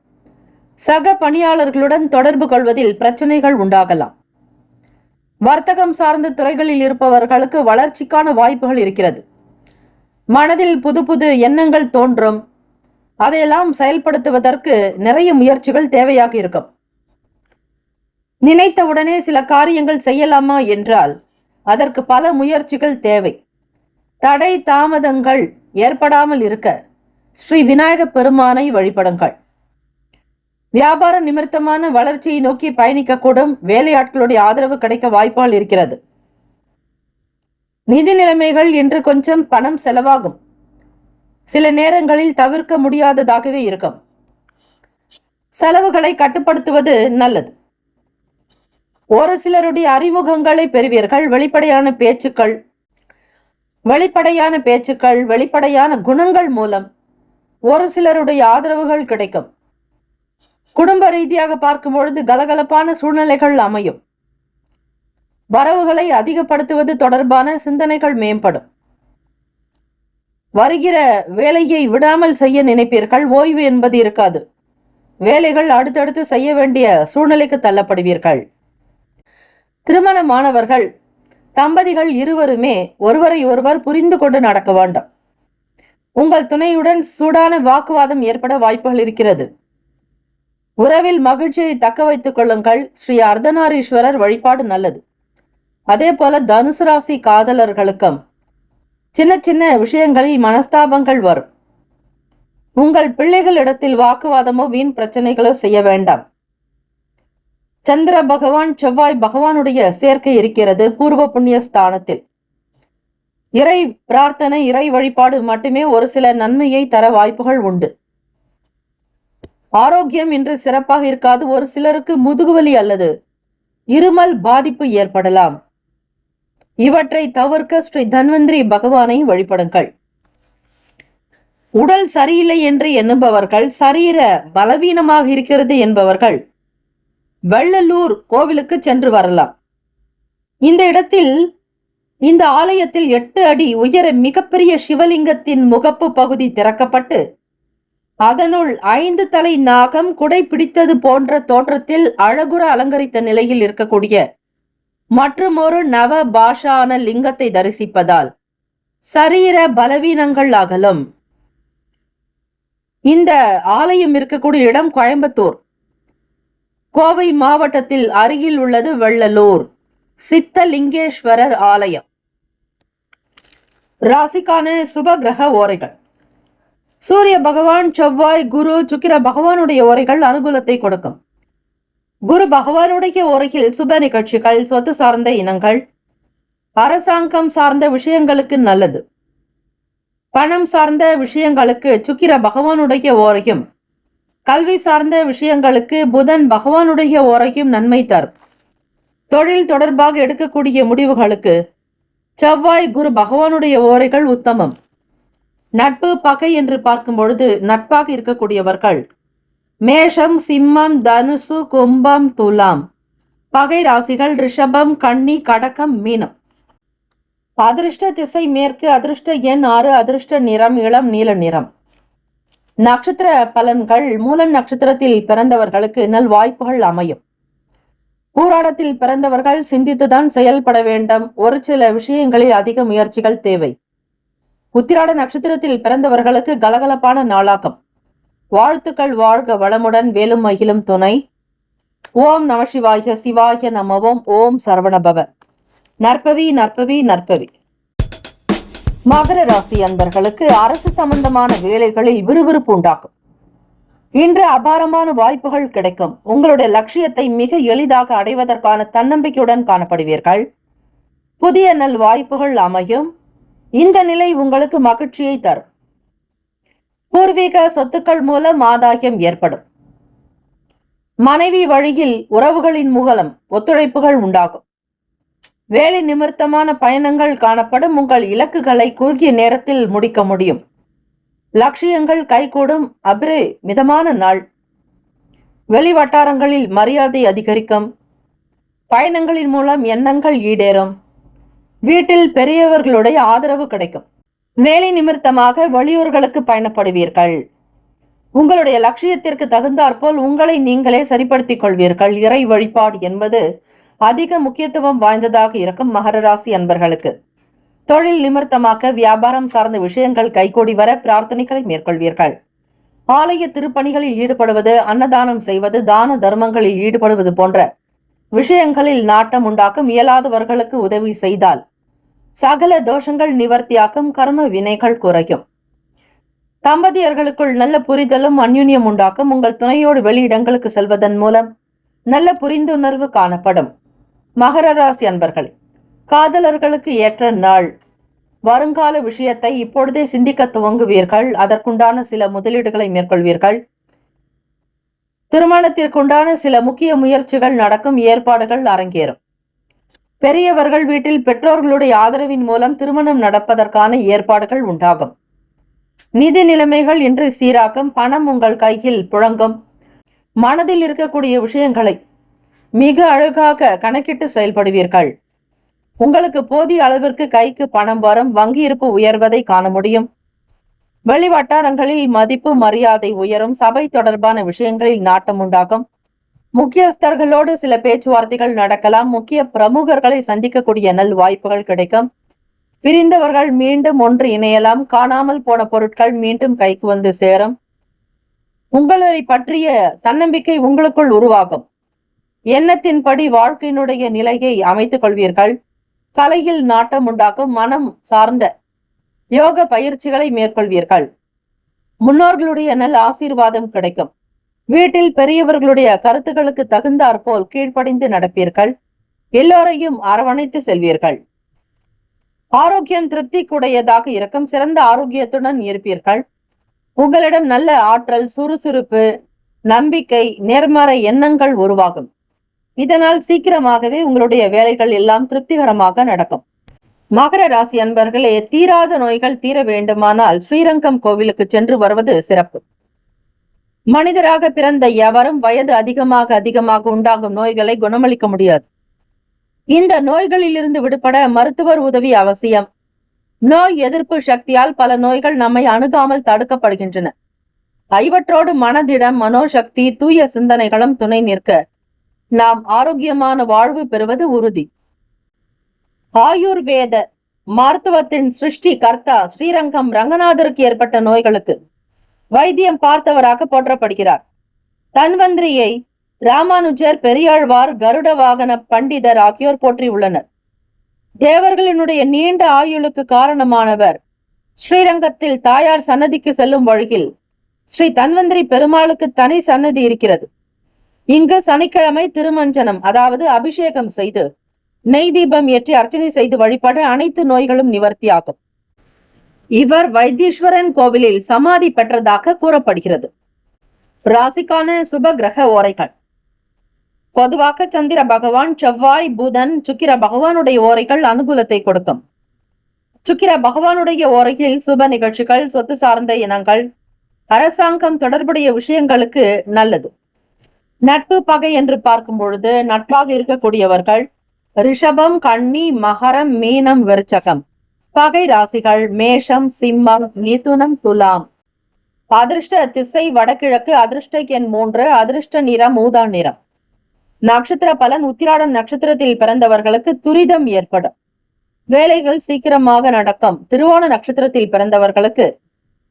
சக பணியாளர்களுடன் தொடர்பு கொள்வதில் பிரச்சனைகள் உண்டாகலாம். வர்த்தகம் சார்ந்த துறைகளில் இருப்பவர்களுக்கு வளர்ச்சிக்கான வாய்ப்புகள் இருக்கிறது. மனதில் புது புது எண்ணங்கள் தோன்றும். அதையெல்லாம் செயல்படுத்துவதற்கு நிறைய முயற்சிகள் தேவையாக இருக்கும். நினைத்தவுடனே சில காரியங்கள் செய்யலாமா என்றால் அதற்கு பல முயற்சிகள் தேவை. தடை தாமதங்கள் ஏற்படாமல் இருக்க ஸ்ரீ விநாயக பெருமானை வழிபடுங்கள். வியாபார நிமித்தமான வளர்ச்சியை நோக்கி பயணிக்கக்கூடும். வேலையாட்களுடைய ஆதரவு கிடைக்க வாய்ப்புகள் இருக்கிறது. நிதி நிலைமைகள் இன்று கொஞ்சம் பணம் செலவாகும். சில நேரங்களில் தவிர்க்க முடியாததாகவே இருக்கும். செலவுகளை கட்டுப்படுத்துவது நல்லது. ஒரு சிலருடைய அறிமுகங்களை பெறுவீர்கள். வெளிப்படையான பேச்சுக்கள், வெளிப்படையான குணங்கள் மூலம் ஒரு சிலருடைய ஆதரவுகள் கிடைக்கும். குடும்ப ரீதியாக பார்க்கும் பொழுது கலகலப்பான சூழ்நிலைகள் அமையும். வரவுகளை அதிகப்படுத்துவது தொடர்பான சிந்தனைகள் மேம்படும். வருகிற வேலையை விடாமல் செய்ய நினைப்பீர்கள். ஓய்வு என்பது இருக்காது. வேலைகள் அடுத்தடுத்து செய்ய வேண்டிய சூழ்நிலைக்கு தள்ளப்படுவீர்கள். திருமணமானவர்கள் தம்பதிகள் இருவருமே ஒருவரை ஒருவர் புரிந்து கொண்டு நடக்க வேண்டும். உங்கள் துணையுடன் சூடான வாக்குவாதம் ஏற்பட வாய்ப்புகள் இருக்கிறது. உறவில் மகிழ்ச்சியை தக்க வைத்துக் கொள்ளுங்கள். ஸ்ரீ அர்த்தநாரீஸ்வரர் வழிபாடு நல்லது. அதே போல தனுசு ராசி காதலர்களுக்கும் சின்ன சின்ன விஷயங்களில் மனஸ்தாபங்கள் வரும். உங்கள் பிள்ளைகளிடத்தில் வாக்குவாதமோ வீண் பிரச்சனைகளோ செய்ய வேண்டாம். சந்திர பகவான், செவ்வாய் பகவானுடைய சேர்க்கை இருக்கிறது பூர்வ புண்ணிய ஸ்தானத்தில். இறை பிரார்த்தனை, இறை வழிபாடு மட்டுமே ஒரு சில நன்மையை தர வாய்ப்புகள் உண்டு. ஆரோக்கியம் இன்று சிறப்பாக இருக்காது. ஒரு சிலருக்கு முதுகுவலி அல்லது இருமல் பாதிப்பு ஏற்படலாம். இவற்றை தவிர்க்க ஸ்ரீ தன்வந்திரி பகவானை வழிபடுங்கள். உடல் சரியில்லை என்று எண்ணுபவர்கள், சரீர பலவீனமாக இருக்கிறது என்பவர்கள் வெள்ளலூர் கோவிலுக்கு சென்று வரலாம். இந்த ஆலயத்தில் 8 அடி உயர மிகப்பெரிய சிவலிங்கத்தின் முகப்பு பகுதி திறக்கப்பட்டு அதனுள் 5 தலை நாகம் குடை பிடித்தது போன்ற தோற்றத்தில் அழகுற அலங்கரித்த நிலையில் இருக்கக்கூடிய மற்றுமொரு நவ பாஷான லிங்கத்தை தரிசிப்பதால் சரீர பலவீனங்கள் அகலும். இந்த ஆலயம் இருக்கக்கூடிய இடம் கோயம்புத்தூர், கோவை மாவட்டத்தில் அருகில் உள்ளது வெள்ளலூர் சித்தலிங்கேஸ்வரர் ஆலயம். ராசிக்கான சுப கிரக ஓரைகள். சூரிய பகவான், செவ்வாய், குரு, சுக்கிர பகவானுடைய ஓரைகள் அனுகூலத்தை கொடுக்கும். குரு பகவானுடைய ஓரையில் சுப நிகழ்ச்சிகள், சொத்து சார்ந்த இனங்கள், அரசாங்கம் சார்ந்த விஷயங்களுக்கு நல்லது. பணம் சார்ந்த விஷயங்களுக்கு சுக்கிர பகவானுடைய ஓரையும், கல்வி சார்ந்த விஷயங்களுக்கு புதன் பகவானுடைய ஓரையும் நன்மை தரும். தொழில் தொடர்பாக எடுக்கக்கூடிய முடிவுகளுக்கு செவ்வாய், குரு பகவானுடைய ஓரைகள் உத்தமம். நட்பு, பகை என்று பார்க்கும் பொழுது நட்பாக இருக்கக்கூடியவர்கள் மேஷம், சிம்மம், தனுசு, கும்பம், துலாம். பகை ராசிகள் ரிஷபம், கன்னி, கடகம், மீனம். அதிர்ஷ்ட திசை மேற்கு. அதிர்ஷ்ட எண் 6. அதிர்ஷ்ட நிறம் இளம் நீல நிறம். நட்சத்திர பலன்கள். மூலம் நட்சத்திரத்தில் பிறந்தவர்களுக்கு நல் வாய்ப்புகள் அமையும். பூராடத்தில் பிறந்தவர்கள் சிந்தித்துதான் செயல்பட வேண்டும். ஒரு சில விஷயங்களில் அதிக முயற்சிகள் தேவை. உத்திராட நட்சத்திரத்தில் பிறந்தவர்களுக்கு கலகலப்பான நாளாகும். வாழ்த்துக்கள். வாழ்க வளமுடன். வேலும் மகிழும் துணை. ஓம் நம சிவாய. சிவாய நம. ஓம் சரவண பவ. நற்பவி நற்பவி நற்பவி. மகர ராசி அன்பர்களுக்கு அரசு சம்பந்தமான வேலைகளில் விறுவிறுப்பு உண்டாகும். இன்று அபாரமான வாய்ப்புகள் கிடைக்கும். உங்களுடைய லட்சியத்தை மிக எளிதாக அடைவதற்கான தன்னம்பிக்கையுடன் காணப்படுவீர்கள். புதிய நல் வாய்ப்புகள் அமையும். இந்த நிலை உங்களுக்கு மகிழ்ச்சியை தரும். பூர்வீக சொத்துக்கள் மூலம் ஆதாயம் ஏற்படும். மனைவி வழியில் உறவுகளின் மூலம் ஒத்துழைப்புகள் உண்டாகும். வேலை நிமித்தமான பயணங்கள் காணப்படும். உங்கள் இலக்குகளை குறுகிய நேரத்தில் முடிக்க முடியும். லட்சியங்கள் கைகூடும். மிதமான நாள். வெளி வட்டாரங்களில் மரியாதை அதிகரிக்கும். பயணங்களின் மூலம் எண்ணங்கள் ஈடேறும். வீட்டில் பெரியவர்களுடைய ஆதரவு கிடைக்கும். வேலை நிமித்தமாக வெளியூர்களுக்கு பயணப்படுவீர்கள். உங்களுடைய லட்சியத்திற்கு தகுந்தாற்போல் உங்களை நீங்களே சரிப்படுத்திக் கொள்வீர்கள். இறை வழிபாடு என்பது அதிக முக்கியத்துவம் வாய்ந்ததாக இருக்கும் மகர ராசி அன்பர்களுக்கு. தொழில் நிமித்தமாக வியாபாரம் சார்ந்த விஷயங்கள் கைகூடி வர பிரார்த்தனைகளை மேற்கொள்வீர்கள். ஆலய திருப்பணிகளில் ஈடுபடுவது, அன்னதானம் செய்வது, தான தர்மங்களில் ஈடுபடுவது போன்ற விஷயங்களில் நாட்டம் உண்டாக்கும். இயலாதவர்களுக்கு உதவி செய்தால் சகல தோஷங்கள் நிவர்த்தியாக்கும். கர்ம வினைகள் குறையும். தம்பதியர்களுக்குள் நல்ல புரிதலும் அந்யுன்யம் உண்டாக்கும். உங்கள் துணையோடு வெளியிடங்களுக்கு செல்வதன் மூலம் நல்ல புரிந்துணர்வு காணப்படும். மகர ராசி அன்பர்களே, காதலர்களுக்கு ஏற்ற நாள். வருங்கால விஷயத்தை இப்பொழுதே சிந்திக்க துவங்குவீர்கள். அதற்குண்டான சில முதலீடுகளை மேற்கொள்வீர்கள். திருமணத்திற்குண்டான சில முக்கிய முயற்சிகள் நடக்கும். ஏற்பாடுகள் அரங்கேறும். பெரியவர்கள் வீட்டில் பெற்றோர்களுடைய ஆதரவின் மூலம் திருமணம் நடப்பதற்கான ஏற்பாடுகள் உண்டாகும். நிதி நிலைமைகள் இன்று சீராக்கும். பணம் உங்கள் கையில் புழங்கும். மனதில் இருக்கக்கூடிய விஷயங்களை மிக அழகாக கணக்கிட்டு செயல்படுவீர்கள். உங்களுக்கு போதிய அளவிற்கு கைக்கு பணம் வரும். வங்கி இருப்பு உயர்வதை காண முடியும். வெளி வட்டாரங்களில் மதிப்பு மரியாதை உயரும். சபை தொடர்பான விஷயங்களில் நாட்டம் உண்டாகும். முக்கியஸ்தர்களோடு சில பேச்சுவார்த்தைகள் நடக்கலாம். முக்கிய பிரமுகர்களை சந்திக்கக்கூடிய நல் வாய்ப்புகள் கிடைக்கும். பிரிந்தவர்கள் மீண்டும் ஒன்று இணையலாம். காணாமல் போன பொருட்கள் மீண்டும் கைக்கு வந்து சேரும். உங்களை பற்றிய தன்னம்பிக்கை உங்களுக்குள் உருவாகும். எண்ணத்தின்படி வாழ்க்கையினுடைய நிலையை அமைத்துக் கொள்வீர்கள். கலையில் நாட்டம் உண்டாக்கும். மனம் சார்ந்த யோக பயிற்சிகளை மேற்கொள்வீர்கள். முன்னோர்களுடைய நல் ஆசீர்வாதம் கிடைக்கும். வீட்டில் பெரியவர்களுடைய கருத்துக்களுக்கு தகுந்தாற்போல் கீழ்ப்படிந்து நடப்பீர்கள். எல்லோரையும் அரவணைத்து செல்வீர்கள். ஆரோக்கியம் திருப்திக்குடையதாக இருக்கும். சிறந்த ஆரோக்கியத்துடன் இருப்பீர்கள். உங்களிடம் நல்ல ஆற்றல், சுறுசுறுப்பு, நம்பிக்கை, நேர்மறை எண்ணங்கள் உருவாகும். இதனால் சீக்கிரமாகவே உங்களுடைய வேலைகள் எல்லாம் திருப்திகரமாக நடக்கும். மகர ராசி அன்பர்களே, தீராத நோய்கள் தீர வேண்டுமானால் ஸ்ரீரங்கம் கோவிலுக்கு சென்று வருவது சிறப்பு. மனிதராக பிறந்த எவரும் வயது அதிகமாக உண்டாகும் நோய்களை குணமளிக்க முடியாது. இந்த நோய்களிலிருந்து விடுபட மருத்துவர் உதவி அவசியம். நோய் எதிர்ப்பு சக்தியால் பல நோய்கள் நம்மை அணுகாமல் தடுக்கப்படுகின்றன. ஐவற்றோடு மனதிடம், மனோசக்தி, தூய சிந்தனைகளும் துணை நிற்க நாம் ஆரோக்கியமான வாழ்வு பெறுவது உறுதி. ஆயுர்வேத மருத்துவத்தின் சிருஷ்டி கர்த்தா ஸ்ரீரங்கம் ரங்கநாதருக்கு ஏற்பட்ட நோய்களுக்கு வைத்தியம் பார்த்தவராக போற்றப்படுகிறார். தன்வந்திரியை ராமானுஜர், பெரியாழ்வார், கருட வாகன பண்டிதர் ஆகியோர் போற்றியுள்ளனர். தேவர்களினுடைய நீண்ட ஆயுளுக்கு காரணமானவர். ஸ்ரீரங்கத்தில் தாயார் சன்னதிக்கு செல்லும் வழியில் ஸ்ரீ தன்வந்திரி பெருமாளுக்கு தனி சன்னதி இருக்கிறது. இங்கு சனிக்கிழமை திருமஞ்சனம், அதாவது அபிஷேகம் செய்து நெய் தீபம் ஏற்றி அர்ச்சனை செய்து வழிபட அனைத்து நோய்களும் நிவர்த்தியாகும். இவர் வைத்தீஸ்வரன் கோவிலில் சமாதி பெற்றதாக கூறப்படுகிறது. ராசிக்கான சுப கிரக ஓரைகள். பொதுவாக சந்திர பகவான், செவ்வாய், புதன், சுக்கிர பகவானுடைய ஓரைகள் அனுகூலத்தை கொடுக்கும். சுக்கிர பகவானுடைய ஓரையில் சுப நிகழ்ச்சிகள், சொத்து சார்ந்த இனங்கள், அரசாங்கம் தொடர்புடைய விஷயங்களுக்கு நல்லது. நட்பு பகை என்று பார்க்கும் பொழுது நட்பாக இருக்கக்கூடியவர்கள் ரிஷபம், கன்னி, மகரம், மீனம், விருச்சகம். பகை ராசிகள் மேஷம், சிம்மம், மிதுனம், துலாம். அதிர்ஷ்ட திசை வடகிழக்கு. அதிர்ஷ்ட எண் 3. அதிர்ஷ்ட நிறம் ஊதா நிறம். நட்சத்திர பலன். உத்திராடம் நட்சத்திரத்தில் பிறந்தவர்களுக்கு துரிதம் ஏற்படும். வேலைகள் சீக்கிரமாக நடக்கும். திருவோண நட்சத்திரத்தில் பிறந்தவர்களுக்கு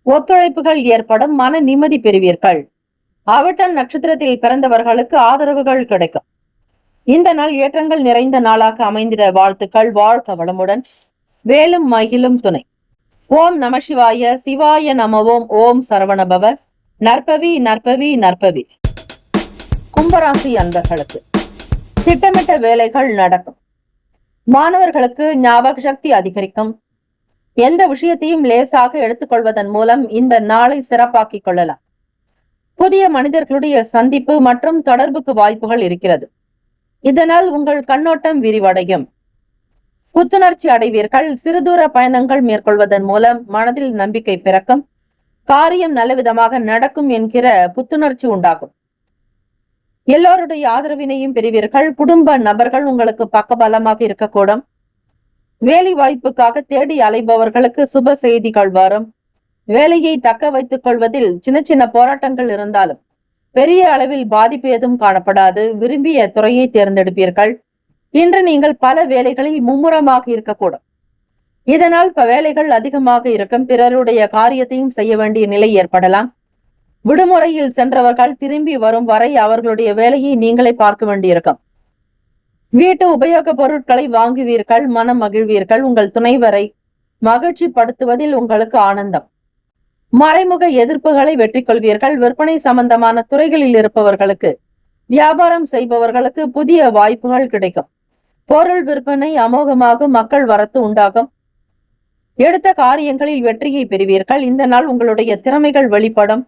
ஒத்துழைப்புகள் ஏற்படும். மன நிம்மதி பெறுவீர்கள். அவிட்டம் நட்சத்திரத்தில் பிறந்தவர்களுக்கு ஆதரவுகள் கிடைக்கும். இந்த நாள் ஏற்றங்கள் நிறைந்த நாளாக அமைந்திட வாழ்த்துக்கள். வாழ்க வளமுடன். வேலும் மகிழும் துணை. ஓம் நம சிவாய. சிவாய நமவோம். ஓம் சரவணபவ. நற்பவி நற்பவி நற்பவி. கும்பராசி அன்பர்களுக்கு திட்டமிட்ட வேலைகள் நடக்கும். மாணவர்களுக்கு ஞாபக சக்தி அதிகரிக்கும். எந்த விஷயத்தையும் லேசாக எடுத்துக்கொள்வதன் மூலம் இந்த நாளை சிறப்பாக்கிக் கொள்ளலாம். புதிய மனிதர்களுடைய சந்திப்பு மற்றும் தொடர்புக்கு வாய்ப்புகள் இருக்கிறது. இதனால் உங்கள் கண்ணோட்டம் விரிவடையும். புத்துணர்ச்சி அடைவீர்கள். சிறுதூர பயணங்கள் மேற்கொள்வதன் மூலம் மனதில் நம்பிக்கை பிறக்கும். காரியம் நல்லவிதமாக நடக்கும் என்கிற புத்துணர்ச்சி உண்டாகும். எல்லோருடைய ஆதரவினையும் பெறுவீர்கள். குடும்ப நபர்கள் உங்களுக்கு பக்கபலமாக இருக்கக்கூடும். வேலை வாய்ப்புக்காக தேடி அலைபவர்களுக்கு சுப செய்திகள் வரும். வேலையை தக்க வைத்துக் கொள்வதில் சின்ன சின்ன போராட்டங்கள் இருந்தாலும் பெரிய அளவில் பாதிப்பு எதுவும் காணப்படாது. விரும்பிய துறையை தேர்ந்தெடுப்பீர்கள். இன்று நீங்கள் பல வேலைகளில் மும்முரமாக இருக்கக்கூடும். இதனால் வேலைகள் அதிகமாக இருக்கும். பிறருடைய காரியத்தையும் செய்ய வேண்டிய நிலை ஏற்படலாம். விடுமுறையில் சென்றவர்கள் திரும்பி வரும் வரை அவர்களுடைய வேலையை நீங்களே பார்க்க வேண்டியிருக்கும். வீட்டு உபயோக பொருட்களை வாங்குவீர்கள். மனம் மகிழ்வீர்கள். உங்கள் துணைவரை மகிழ்ச்சி படுத்துவதில் உங்களுக்கு ஆனந்தம். மறைமுக எதிர்ப்புகளை வெற்றி கொள்வீர்கள். விற்பனை சம்பந்தமான துறைகளில் இருப்பவர்களுக்கு, வியாபாரம் செய்பவர்களுக்கு புதிய வாய்ப்புகள் கிடைக்கும். பொருள் விற்பனை அமோகமாக, மக்கள் வரத்து உண்டாகும். எடுத்த காரியங்களில் வெற்றியை பெறுவீர்கள். இந்த நாள் உங்களுடைய திறமைகள் வெளிப்படும்.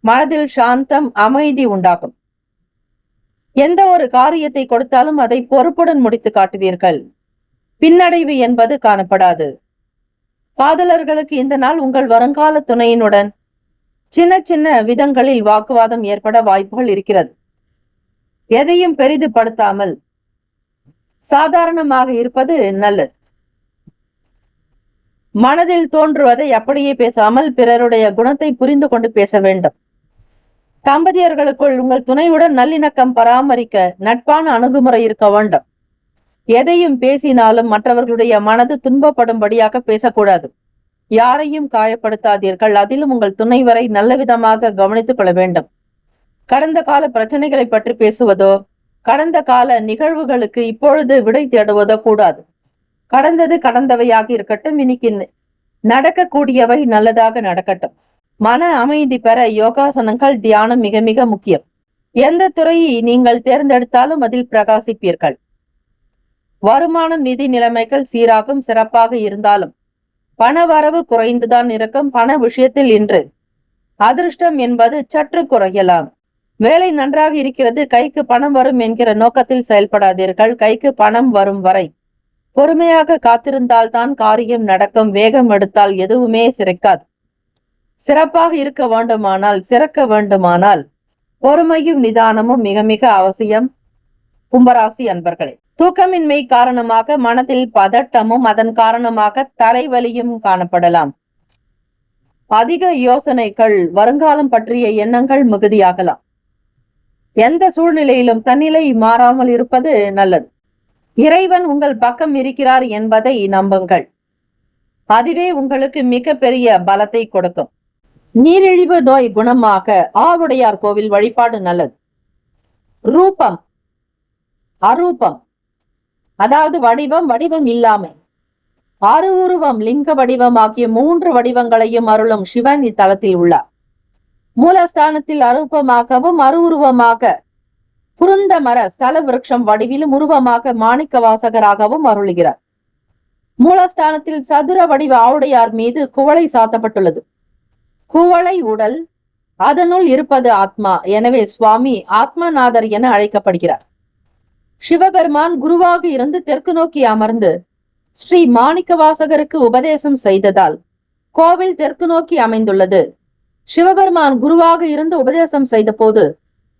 மனதில் சாந்தம், அமைதி உண்டாகும். எந்த ஒரு காரியத்தை கொடுத்தாலும் அதை பொறுப்புடன் முடித்து காட்டுவீர்கள். பின்னடைவு என்பது காணப்படாது. காதலர்களுக்கு இந்த நாள் உங்கள் வருங்கால துணையினுடன் சின்ன சின்ன விதங்களில் வாக்குவாதம் ஏற்பட வாய்ப்புகள் இருக்கிறது. எதையும் பெரிதுபடுத்தாமல் சாதாரணமாக இருப்பது நல்லது. மனதில் தோன்றுவதை அப்படியே பேசாமல் பிறருடைய குணத்தை புரிந்து கொண்டு பேச வேண்டும். தம்பதியர்களுக்குள் உங்கள் துணையுடன் நல்லிணக்கம் பராமரிக்க நட்பான அணுகுமுறை இருக்க வேண்டும். எதையும் பேசினாலும் மற்றவர்களுடைய மனது துன்பப்படும்படியாக பேசக்கூடாது. யாரையும் காயப்படுத்தாதீர்கள். அதிலும் உங்கள் துணைவரை நல்ல விதமாக கவனித்துக் கொள்ள வேண்டும். கடந்த கால பிரச்சனைகளை பற்றி பேசுவதோ, கடந்த கால நிகழ்வுகளுக்கு இப்பொழுது விடை தேடுவதோ கூடாது. கடந்தது கடந்தவையாக இருக்கட்டும். இன்னைக்கு நடக்கக்கூடியவை நல்லதாக நடக்கட்டும். மன அமைதி பெற யோகாசனங்கள், தியானம் மிக மிக முக்கியம். எந்த துறையை நீங்கள் தேர்ந்தெடுத்தாலும் அதில் பிரகாசிப்பீர்கள். வருமானம், நிதி நிலைமைகள் சீராகும். சிறப்பாக இருந்தாலும் பணவரவு குறைந்துதான் இருக்கும். பண விஷயத்தில் இன்று அதிர்ஷ்டம் என்பது சற்று குறையலாம். வேலை நன்றாக இருக்கிறது, கைக்கு பணம் வரும் என்கிற நோக்கத்தில் செயல்படாதீர்கள். கைக்கு பணம் வரும் வரை பொறுமையாக காத்திருந்தால்தான் காரியம் நடக்கும். வேகம் எடுத்தால் எதுவுமே சிறக்காது. சிறப்பாக இருக்க வேண்டுமானால், சிறக்க வேண்டுமானால் பொறுமையும் நிதானமும் மிக மிக அவசியம். கும்பராசி அன்பர்களே, தூக்கமின்மை காரணமாக மனதில் பதட்டமும் அதன் காரணமாக தலைவலியும் காணப்படலாம். அதிக யோசனைகள், வருங்காலம் பற்றிய எண்ணங்கள் மிகுதியாகலாம். எந்த சூழ்நிலையிலும் தன்னிலை மாறாமல் இருப்பது நல்லது. இறைவன் உங்கள் பக்கம் இருக்கிறார் என்பதை நம்புங்கள். அதுவே உங்களுக்கு மிக பெரிய பலத்தை கொடுக்கும். நீரிழிவு நோய் குணமாக ஆவுடையார் கோவில் வழிபாடு நல்லது. ரூபம், அரூபம், அதாவது வடிவம், வடிவம் இல்லாமை, அருவுருவம், லிங்க வடிவம் ஆகிய 3 வடிவங்களையும் அருளும் சிவன் இத்தலத்தில் உள்ளார். மூலஸ்தானத்தில் அரூபமாகவும் அருவுருவமாக குருந்த மர ஸ்தல விருட்சம் வடிவிலும் உருவமாக மாணிக்க வாசகராகவும் அருளுகிறார். மூலஸ்தானத்தில் சதுர வடிவ ஆவுடையார் மீது குவளை சாத்தப்பட்டுள்ளது. குவளை உடல், அதனுள் இருப்பது ஆத்மா. எனவே சுவாமி ஆத்மநாதர் என அழைக்கப்படுகிறார். சிவபெருமான் குருவாக இருந்து தெற்கு நோக்கி அமர்ந்து ஸ்ரீ மாணிக்க வாசகருக்கு உபதேசம் செய்ததால் கோவில் தெற்கு நோக்கி அமைந்துள்ளது. சிவபெருமான் குருவாக இருந்து உபதேசம் செய்த போது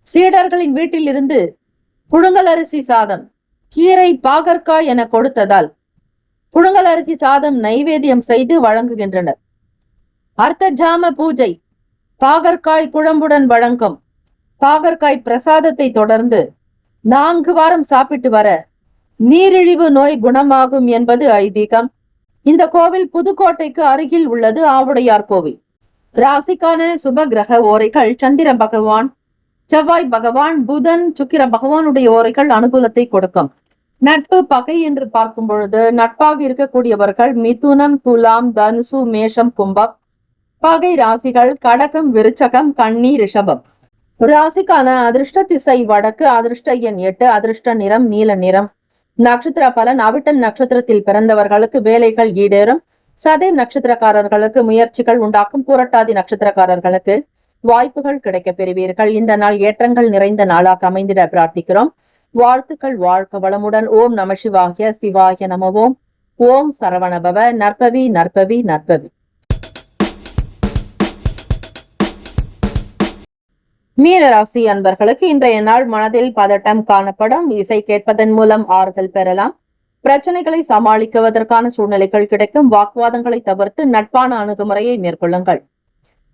சீடர்களின் வீட்டில் இருந்து புழுங்கலரிசி சாதம், கீரை, பாகற்காய் என கொடுத்ததால் புழுங்கலரிசி சாதம் நைவேத்தியம் செய்து வழங்குகின்றனர். அர்த்த ஜாம பூஜை பாகற்காய் குழம்புடன் வழங்கும் பாகற்காய் பிரசாதத்தை தொடர்ந்து 4 வாரம் சாப்பிட்டு வர நீரிழிவு நோய் குணமாகும் என்பது ஐதீகம். இந்த கோவில் புதுக்கோட்டைக்கு அருகில் உள்ளது. ஆவுடையார் கோவில். ராசிக்கான சுப கிரக ஓரைகள்: சந்திர பகவான் செவ்வாய் பகவான், புதன், சுக்கிர பகவானுடைய ஓரைகள் அனுகூலத்தை கொடுக்கும். நட்பு பகை என்று பார்க்கும் பொழுது நட்பாக இருக்கக்கூடியவர்கள் மிதுனம், துலாம், தனுசு, மேஷம், கும்பம். பகை ராசிகள் கடகம், விருச்சகம், கன்னி, ரிஷபம். ராசிக்கான அதிர்ஷ்ட திசை வடக்கு, அதிர்ஷ்ட எண் 8, அதிர்ஷ்ட நிறம் நீல நிறம். நட்சத்திர பலன்: அவிட்டம் நட்சத்திரத்தில் பிறந்தவர்களுக்கு வேலைகள் ஈடேறும். சதயம் நட்சத்திரக்காரர்களுக்கு முயற்சிகள் உண்டாக்கும். பூரட்டாதி நட்சத்திரக்காரர்களுக்கு வாய்ப்புகள் கிடைக்க பெறுவீர்கள். இந்த நாள் ஏற்றங்கள் நிறைந்த நாளாக அமைந்திட பிரார்த்திக்கிறோம். வாழ்த்துக்கள். வாழ்க வளமுடன். ஓம் நம சிவாய. சிவாய நம. ஓம் சரவணபவ. நற்பவி நற்பவி நற்பவி. மீனராசி அன்பர்களுக்கு இன்றைய நாள் மனதில் பதட்டம் காணப்படும். இசை கேட்பதன் மூலம் ஆறுதல் பெறலாம். பிரச்சனைகளை சமாளிக்குவதற்கான சூழ்நிலைகள் கிடைக்கும். வாக்குவாதங்களை தவிர்த்து நட்பான அணுகுமுறையை மேற்கொள்ளுங்கள்.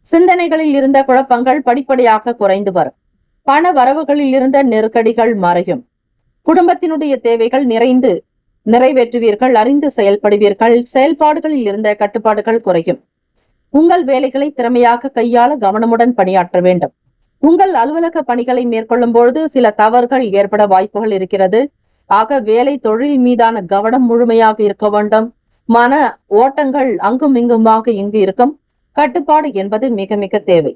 சிந்தனைகளில் இருந்த குழப்பங்கள் படிப்படியாக குறைந்து வரும். பண வரவுகளில் இருந்த நெருக்கடிகள் மறையும். குடும்பத்தினுடைய தேவைகள் நிறைவேற்றுவீர்கள். அறிந்து செயல்படுவீர்கள். செயல்பாடுகளில் இருந்த கட்டுப்பாடுகள் குறையும். உங்கள் வேலைகளை திறமையாக கையாள கவனமுடன் பணியாற்ற வேண்டும். உங்கள் அலுவலக பணிகளை மேற்கொள்ளும் பொழுது சில தவறுகள் ஏற்பட வாய்ப்புகள் இருக்கிறது. ஆக வேலை தொழில் மீதான கவனம் முழுமையாக இருக்க வேண்டும். மன ஓட்டங்கள் அங்கும் இங்குமாக இங்கு இருக்கும். கட்டுப்பாடு என்பது மிக மிக தேவை.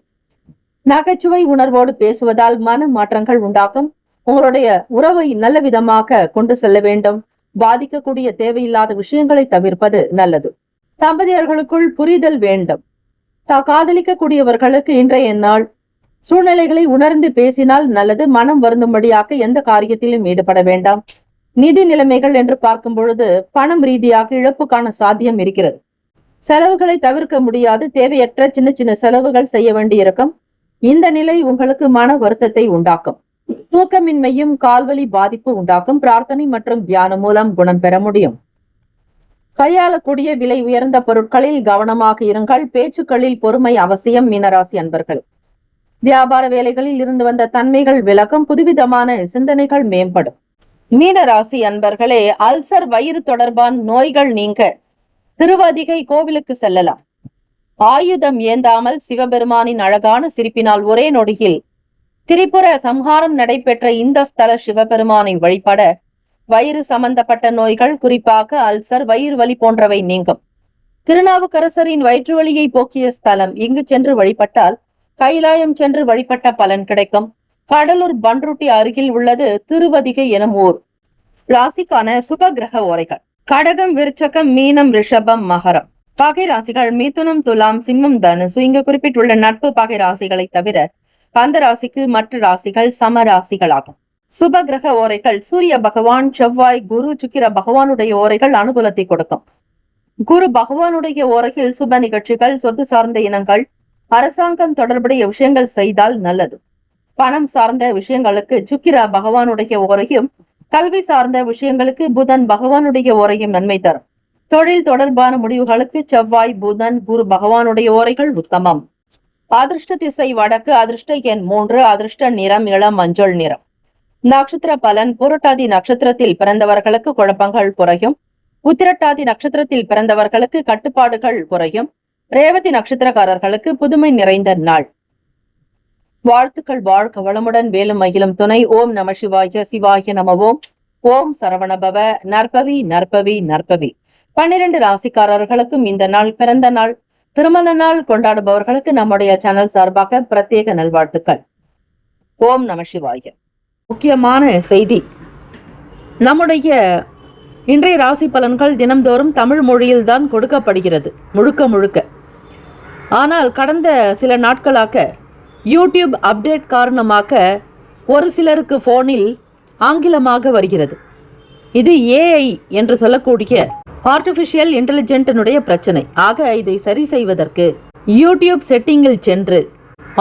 நகைச்சுவை உணர்வோடு பேசுவதால் மன மாற்றங்கள் உண்டாகும். உங்களுடைய உறவை நல்ல விதமாக கொண்டு செல்ல வேண்டும். பாதிக்கக்கூடிய தேவையில்லாத விஷயங்களை தவிர்ப்பது நல்லது. தம்பதியர்களுக்குள் புரிதல் வேண்டும். காதலிக்கக்கூடியவர்களுக்கு இன்றைய நாள் சூழ்நிலைகளை உணர்ந்து பேசினால் நல்லது. மனம் வருந்தும்படியாக எந்த காரியத்திலும் ஈடுபட வேண்டாம். நிதி நிலைமைகள் என்று பார்க்கும் பொழுது பணம் ரீதியாக இழப்புக்கான சாத்தியம் இருக்கிறது. செலவுகளை தவிர்க்க முடியாது. தேவையற்ற சின்ன சின்ன செலவுகள் செய்ய வேண்டியிருக்கும். இந்த நிலை உங்களுக்கு மன வருத்தத்தை உண்டாக்கும். தூக்கமின்மையும் கால்வலி பாதிப்பு உண்டாக்கும். பிரார்த்தனை மற்றும் தியானம் மூலம் குணம் பெற முடியும். கையாளக்கூடிய விலை உயர்ந்த பொருட்களில் கவனமாக இருங்கள். பேச்சுக்களில் பொறுமை அவசியம். மீனராசி அன்பர்கள் வியாபார வேலைகளில் இருந்து வந்த தன்மைகள் விலகும். புதுவிதமான சிந்தனைகள் மேம்படும். மீனராசி அன்பர்களே, அல்சர் வயிறு தொடர்பான நோய்கள் நீங்க திருவதிகை கோவிலுக்கு செல்லலாம். ஆயுதம் ஏந்தாமல் சிவபெருமானின் அழகான சிரிப்பினால் ஒரே நொடியில் திரிபுர சம்ஹாரம் நடைபெற்ற இந்த ஸ்தல சிவபெருமானை வழிபட வயிறு சம்பந்தப்பட்ட நோய்கள், குறிப்பாக அல்சர், வயிறு வலி போன்றவை நீங்கும். திருநாவுக்கரசரின் வயிற்று வலியை போக்கிய ஸ்தலம். இங்கு சென்று வழிபட்டால் கைலாயம் சென்று வழிபட்ட பலன் கிடைக்கும். கடலூர் பன்ருட்டி அருகில் உள்ளது திருவதிகை எனும் ஊர். ராசிக்கான சுப கிரக ஓரைகள்: கடகம், விருச்சகம், மீனம், ரிஷபம், மகரம். பகை ராசிகள் மிதுனம், துலாம், சிம்மம், தனுசு. இங்கு குறிப்பிட்டுள்ள நட்பு பகை ராசிகளை தவிர அந்த ராசிக்கு மற்ற ராசிகள் சம ராசிகளாகும். சுப கிரக ஓரைகள்: சூரிய பகவான், செவ்வாய், குரு, சுக்கிர பகவானுடைய ஓரைகள் அனுகூலத்தை கொடுக்கும். குரு பகவானுடைய ஓரையில் சுப நிகழ்ச்சிகள், சொத்து சார்ந்த இனங்கள், அரசாங்கம் தொடர்புடைய விஷயங்கள் செய்தால் நல்லது. பணம் சார்ந்த விஷயங்களுக்கு சுக்கிர பகவானுடைய ஓரையும், கல்வி சார்ந்த விஷயங்களுக்கு புதன் பகவானுடைய ஓரையும் நன்மை தரும். தொழில் தொடர்பான முடிவுகளுக்கு செவ்வாய், புதன், குரு பகவானுடைய ஓரைகள் உத்தமம். அதிர்ஷ்ட திசை வடக்கு, அதிர்ஷ்ட எண் 3, அதிர்ஷ்ட நிறம் இளம் மஞ்சள் நிறம். நட்சத்திர பலன்: புரட்டாதி நட்சத்திரத்தில் பிறந்தவர்களுக்கு குழப்பங்கள் குறையும். உத்திரட்டாதி நட்சத்திரத்தில் பிறந்தவர்களுக்கு கட்டுப்பாடுகள் குறையும். ரேவதி நட்சத்திரக்காரர்களுக்கு புதுமை நிறைந்த நாள். வாழ்த்துக்கள். வாழ்க வளமுடன். வேலும் மகிழும் துணை. ஓம் நம சிவாய. சிவாய நம. ஓம் சரவணபவ. நற்பவி நற்பவி நற்பவி. 12 ராசிக்காரர்களுக்கும் இந்த நாள் பிறந்த நாள், திருமண நாள் கொண்டாடுபவர்களுக்கு நம்முடைய சேனல் சார்பாக பிரத்யேக நல்வாழ்த்துக்கள். ஓம் நம சிவாய. முக்கியமான செய்தி: நம்முடைய இன்றைய ராசி பலன்கள் தினம்தோறும் தமிழ் மொழியில்தான் கொடுக்கப்படுகிறது முழுக்க முழுக்க. ஆனால் கடந்த சில நாட்களாக யூடியூப் அப்டேட் காரணமாக ஒரு சிலருக்கு போனில் ஆங்கிலமாக வருகிறது. இது ஏஐ என்று சொல்லக்கூடிய ஆர்டிஃபிஷியல் இன்டெலிஜென்டினுடைய பிரச்சனை. ஆக இதை சரி செய்வதற்கு யூடியூப் செட்டிங்கில் சென்று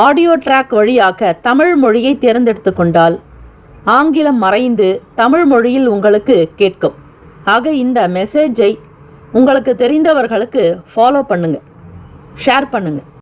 ஆடியோ ட்ராக் வழியாக தமிழ் மொழியை தேர்ந்தெடுத்து கொண்டால் ஆங்கிலம் மறைந்து தமிழ் மொழியில் உங்களுக்கு கேட்கும். ஆக இந்த மெசேஜை உங்களுக்கு தெரிந்தவர்களுக்கு ஃபாலோ பண்ணுங்க, ஷேர் பண்ணுங்க.